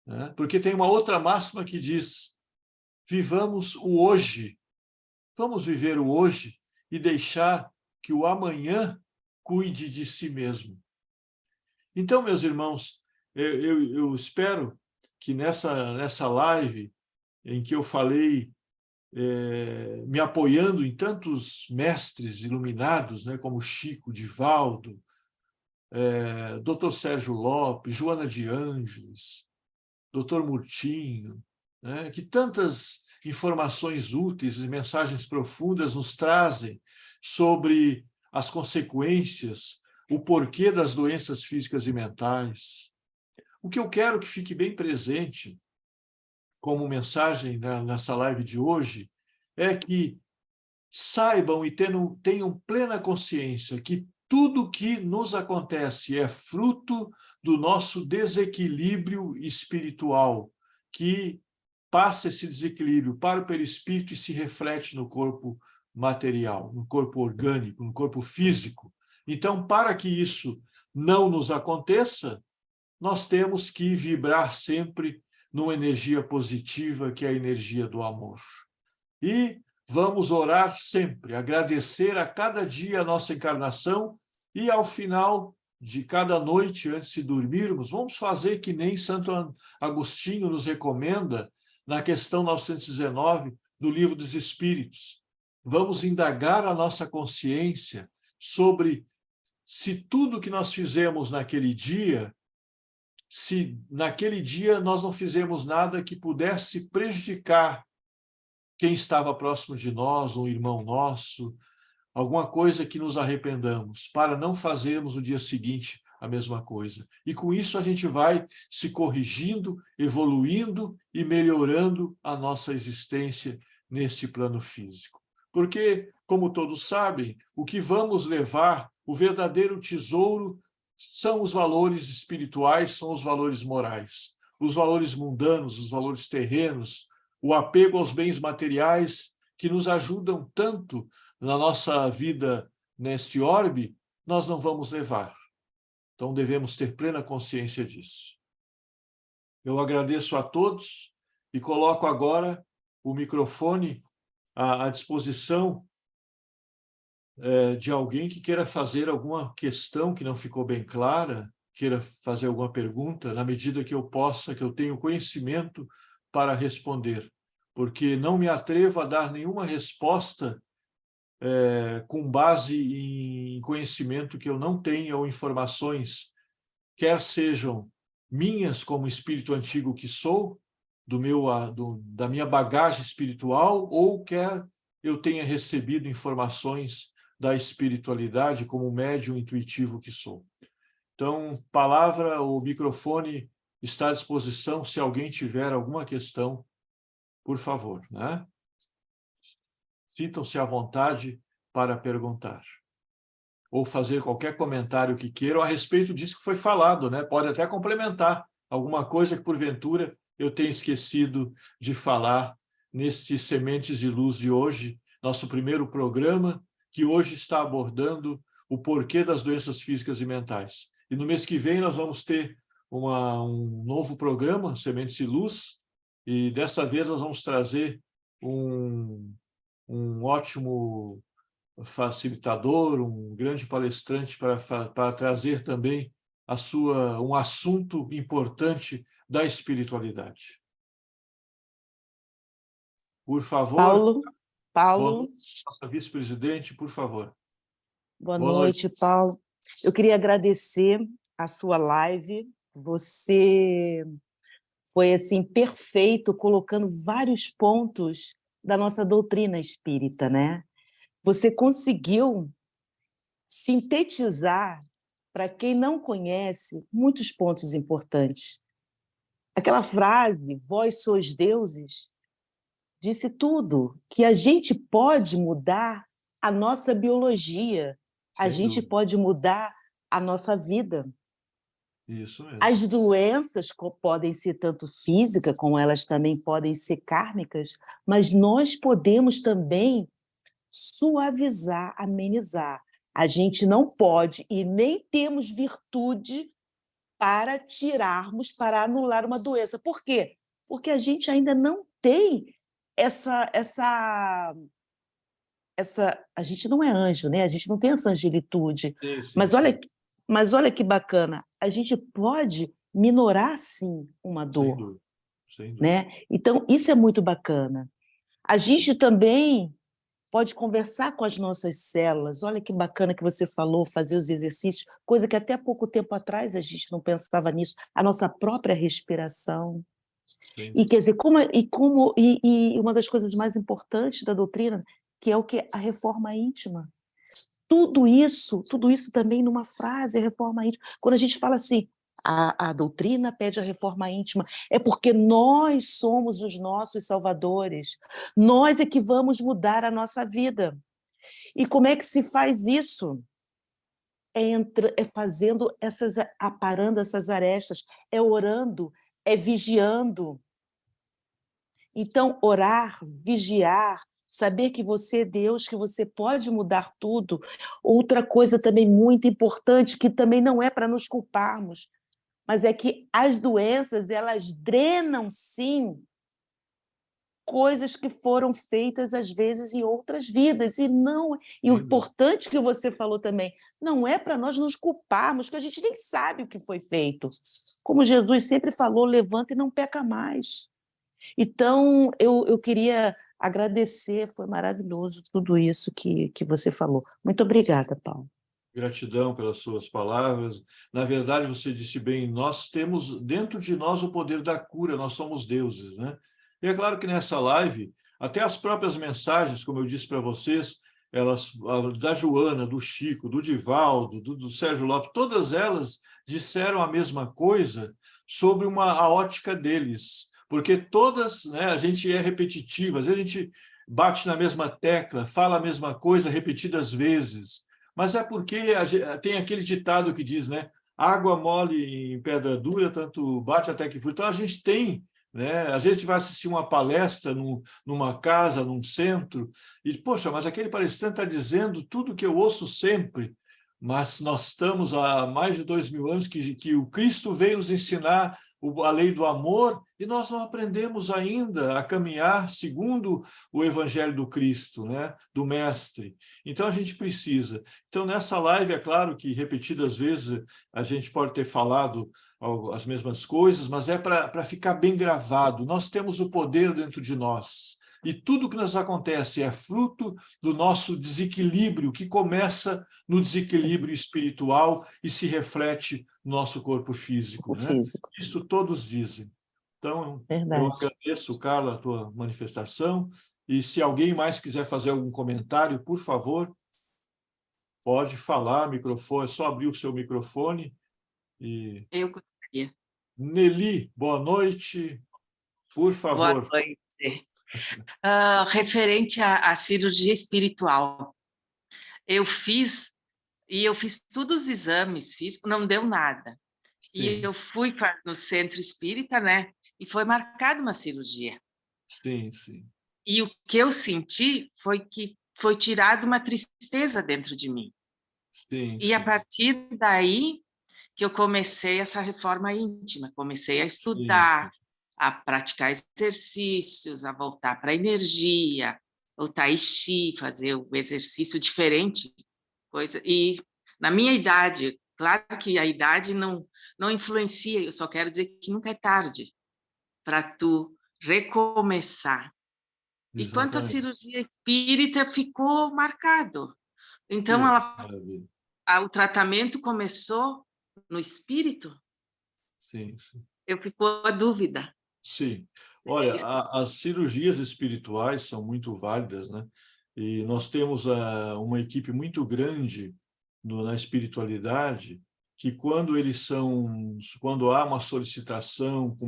né? Porque tem uma outra máxima que diz: vivamos o hoje. Vamos viver o hoje e deixar que o amanhã cuide de si mesmo. Então, meus irmãos, eu espero que nessa live em que eu falei, me apoiando em tantos mestres iluminados, né, como Chico, Divaldo, Dr. Sérgio Lopes, Joana de Ângeles, Dr. Murtinho, né, que tantas informações úteis e mensagens profundas nos trazem sobre as consequências, o porquê das doenças físicas e mentais. O que eu quero que fique bem presente como mensagem nessa live de hoje é que saibam e tenham plena consciência que tudo que nos acontece é fruto do nosso desequilíbrio espiritual, que passa esse desequilíbrio para o perispírito e se reflete no corpo material, no corpo orgânico, no corpo físico. Então, para que isso não nos aconteça, nós temos que vibrar sempre numa energia positiva, que é a energia do amor. E vamos orar sempre, agradecer a cada dia a nossa encarnação e, ao final de cada noite, antes de dormirmos, vamos fazer que nem Santo Agostinho nos recomenda na questão 919 do Livro dos Espíritos. Vamos indagar a nossa consciência sobre se tudo que nós fizemos naquele dia, se naquele dia nós não fizemos nada que pudesse prejudicar quem estava próximo de nós, um irmão nosso, alguma coisa que nos arrependamos, para não fazermos no dia seguinte a mesma coisa. E com isso a gente vai se corrigindo, evoluindo e melhorando a nossa existência neste plano físico. Porque, como todos sabem, o que vamos levar, o verdadeiro tesouro, são os valores espirituais, são os valores morais. Os valores mundanos, os valores terrenos, o apego aos bens materiais que nos ajudam tanto na nossa vida nesse orbe, nós não vamos levar. Então, devemos ter plena consciência disso. Eu agradeço a todos e coloco agora o microfone à disposição de alguém que queira fazer alguma questão que não ficou bem clara, queira fazer alguma pergunta, na medida que eu possa, que eu tenho conhecimento para responder, porque não me atrevo a dar nenhuma resposta com base em conhecimento que eu não tenha ou informações, quer sejam minhas como espírito antigo que sou, da minha bagagem espiritual, ou quer eu tenha recebido informações da espiritualidade como médium intuitivo que sou. Então, palavra ou microfone está à disposição se alguém tiver alguma questão, por favor, né? Sintam-se à vontade para perguntar ou fazer qualquer comentário que queiram a respeito disso que foi falado, né? Pode até complementar alguma coisa que, porventura, eu tenha esquecido de falar nestes Sementes de Luz de hoje, nosso primeiro programa, que hoje está abordando o porquê das doenças físicas e mentais. E no mês que vem nós vamos ter um novo programa, Sementes de Luz, e dessa vez nós vamos trazer um ótimo facilitador, um grande palestrante para trazer também um assunto importante da espiritualidade. Por favor, Paulo. Nossa vice-presidente, por favor. Boa noite, Paulo. Eu queria agradecer a sua live. Você foi assim perfeito, colocando vários pontos da nossa doutrina espírita, né? Você conseguiu sintetizar, para quem não conhece, muitos pontos importantes. Aquela frase, vós sois deuses, disse tudo, que a gente pode mudar a nossa biologia, a gente pode mudar a nossa vida. Isso mesmo. As doenças podem ser tanto físicas, como elas também podem ser kármicas, mas nós podemos também suavizar, amenizar. A gente não pode e nem temos virtude para tirarmos, para anular uma doença. Por quê? Porque a gente ainda não tem a gente não é anjo, né? A gente não tem essa angelitude. Sim, sim, Mas sim. olha que bacana, a gente pode minorar sim uma Sem dor, dúvida, sem dúvida. né? Então isso é muito bacana. A gente também pode conversar com as nossas células. Olha que bacana que você falou, fazer os exercícios, coisa que até pouco tempo atrás a gente não pensava nisso. A nossa própria respiração. Sem E dúvida. quer dizer, e uma das coisas mais importantes da doutrina, que é o que? A reforma íntima. Tudo isso também numa frase, a reforma íntima. Quando a gente fala assim, a doutrina pede a reforma íntima, é porque nós somos os nossos salvadores, nós é que vamos mudar a nossa vida. E como é que se faz isso? É fazendo aparando essas arestas, é orando, é vigiando. Então, orar, vigiar, saber que você é Deus, que você pode mudar tudo. Outra coisa também muito importante, que também não é para nos culparmos, mas é que as doenças, elas drenam, sim, coisas que foram feitas, às vezes, em outras vidas. E o Sem dúvida. importante que você falou também, não é para nós nos culparmos, porque a gente nem sabe o que foi feito. Como Jesus sempre falou, levanta e não peca mais. Então, eu queria agradecer, foi maravilhoso tudo isso que você falou. Muito obrigada, Paulo. Gratidão pelas suas palavras. Na verdade, você disse bem, nós temos dentro de nós o poder da cura, nós somos deuses, né? E é claro que nessa live, até as próprias mensagens, como eu disse para vocês, elas, da Joana, do Chico, do Divaldo, do Sérgio Lopes, todas elas disseram a mesma coisa sobre a ótica deles, porque todas, né, a gente é repetitivo, às vezes a gente bate na mesma tecla, fala a mesma coisa repetidas vezes, mas é porque tem aquele ditado que diz, né? Água mole em pedra dura, tanto bate até que fura. Então, a gente tem, né? Às vezes, a gente vai assistir uma palestra numa casa, num centro, e, poxa, mas aquele palestrante está dizendo tudo que eu ouço sempre, mas nós estamos há mais de 2000 anos que o Cristo veio nos ensinar a lei do amor, e nós não aprendemos ainda a caminhar segundo o Evangelho do Cristo, né? Do Mestre. Então, a gente precisa. Então, nessa live, é claro que repetidas vezes a gente pode ter falado as mesmas coisas, mas é para ficar bem gravado. Nós temos o poder dentro de nós. E tudo que nos acontece é fruto do nosso desequilíbrio, que começa no desequilíbrio espiritual e se reflete no nosso corpo físico, O né? físico, Isso todos dizem. Então, eu verdade. agradeço, Carla, a tua manifestação. E se alguém mais quiser fazer algum comentário, por favor, pode falar, microfone, é só abrir o seu microfone. E Eu gostaria. Nelly, boa noite, por Boa favor. noite. Referente à cirurgia espiritual, eu fiz todos os exames, não deu nada. E Sim, eu fui no centro espírita, né? E foi marcada uma cirurgia. sim, sim. E o que eu senti foi que foi tirada uma tristeza dentro de mim. Sim, E a sim, partir daí que eu comecei essa reforma íntima, comecei a sim, estudar, a praticar exercícios, a voltar para a energia, o tai chi, fazer o exercício diferente, coisa. E na minha idade, claro que a idade não influencia, eu só quero dizer que nunca é tarde para tu recomeçar. E quanto à exatamente. cirurgia espírita, ficou marcado. Então, Que maravilha. o tratamento começou no espírito, Sim, sim. eu ficou a dúvida. Sim. Olha, as cirurgias espirituais são muito válidas, né? E nós temos uma equipe muito grande na espiritualidade que quando há uma solicitação com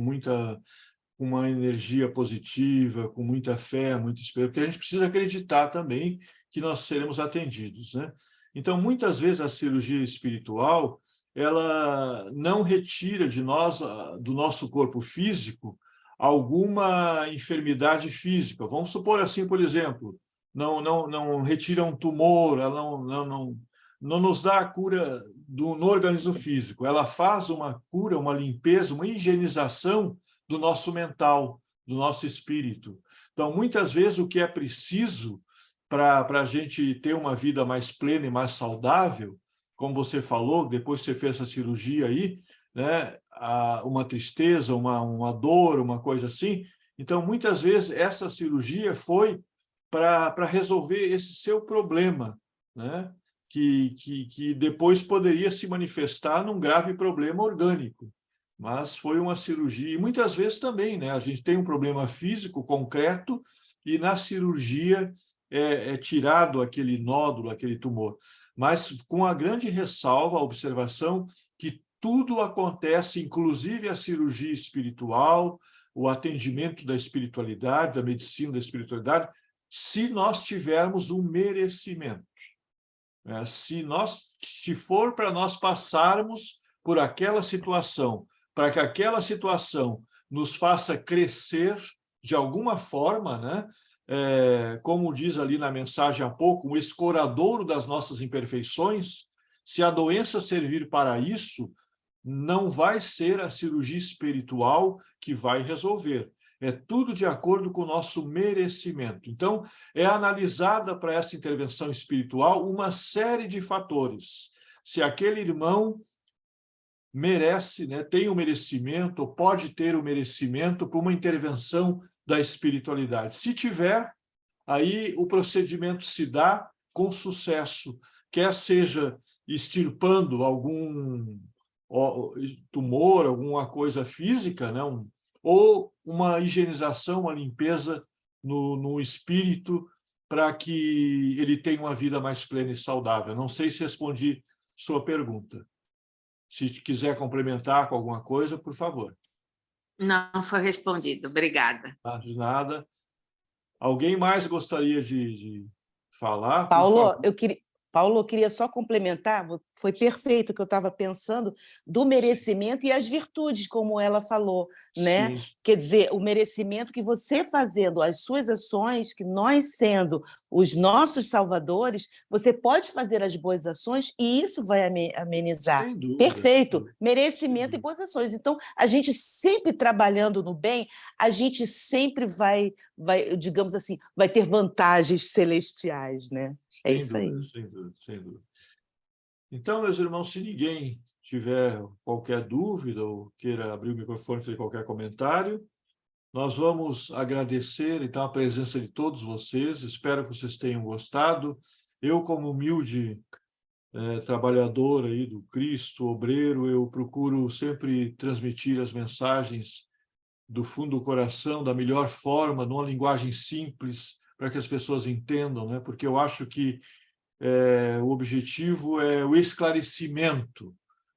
uma energia positiva, com muita fé, muita esperança, porque a gente precisa acreditar também que nós seremos atendidos, né? Então, muitas vezes a cirurgia espiritual, ela não retira de nós, do nosso corpo físico, alguma enfermidade física. Vamos supor assim, por exemplo, não retira um tumor, ela não nos dá a cura no organismo físico, ela faz uma cura, uma limpeza, uma higienização do nosso mental, do nosso espírito. Então, muitas vezes, o que é preciso para a gente ter uma vida mais plena e mais saudável, como você falou, depois que você fez essa cirurgia aí, né, uma tristeza, uma dor, uma coisa assim. Então, muitas vezes, essa cirurgia foi para resolver esse seu problema, né? Que depois poderia se manifestar num grave problema orgânico. Mas foi uma cirurgia, e muitas vezes também, né? A gente tem um problema físico concreto e na cirurgia é tirado aquele nódulo, aquele tumor. Mas com a grande ressalva, a observação que tudo acontece, inclusive a cirurgia espiritual, o atendimento da espiritualidade, da medicina da espiritualidade, se nós tivermos um merecimento. Se for para nós passarmos por aquela situação, para que aquela situação nos faça crescer de alguma forma, né? Como diz ali na mensagem há pouco, um escoradouro das nossas imperfeições, se a doença servir para isso, não vai ser a cirurgia espiritual que vai resolver. É tudo de acordo com o nosso merecimento. Então, é analisada para essa intervenção espiritual uma série de fatores. Se aquele irmão merece, né, tem o merecimento, ou pode ter o merecimento para uma intervenção da espiritualidade. Se tiver, aí o procedimento se dá com sucesso, quer seja extirpando algum tumor, alguma coisa física, né, ou uma higienização, uma limpeza no espírito para que ele tenha uma vida mais plena e saudável. Não sei se respondi sua pergunta. Se quiser complementar com alguma coisa, por favor. Não foi respondido, obrigada. De nada. Alguém mais gostaria de falar? Paulo, eu queria só complementar, foi perfeito o que eu estava pensando, do merecimento e as virtudes, como ela falou, né? Sim. Quer dizer, o merecimento que você fazendo as suas ações, que nós sendo os nossos salvadores, você pode fazer as boas ações e isso vai amenizar. Sem dúvida. Perfeito, merecimento e boas ações. Então, a gente sempre trabalhando no bem, a gente sempre vai, digamos assim, vai ter vantagens celestiais, né? É isso aí. Sem dúvida, sem dúvida. Então, meus irmãos, se ninguém tiver qualquer dúvida ou queira abrir o microfone e fazer qualquer comentário, nós vamos agradecer, então, a presença de todos vocês. Espero que vocês tenham gostado. Eu, como humilde trabalhador aí do Cristo, obreiro, eu procuro sempre transmitir as mensagens do fundo do coração, da melhor forma, numa linguagem simples, para que as pessoas entendam, né? Porque eu acho que o objetivo é o esclarecimento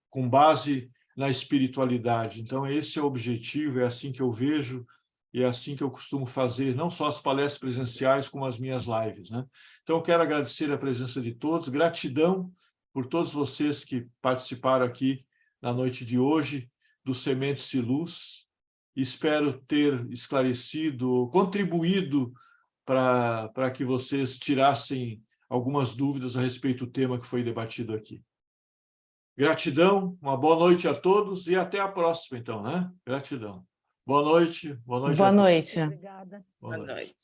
com base na espiritualidade. Então, esse é o objetivo, é assim que eu vejo e é assim que eu costumo fazer, não só as palestras presenciais, como as minhas lives, né? Então, eu quero agradecer a presença de todos, gratidão por todos vocês que participaram aqui na noite de hoje do Sementes e Luz. Espero ter esclarecido, contribuído para que vocês tirassem algumas dúvidas a respeito do tema que foi debatido aqui. Gratidão, uma boa noite a todos e até a próxima, então, né? Gratidão. Boa noite. Boa noite. Boa noite. Obrigada. Boa noite.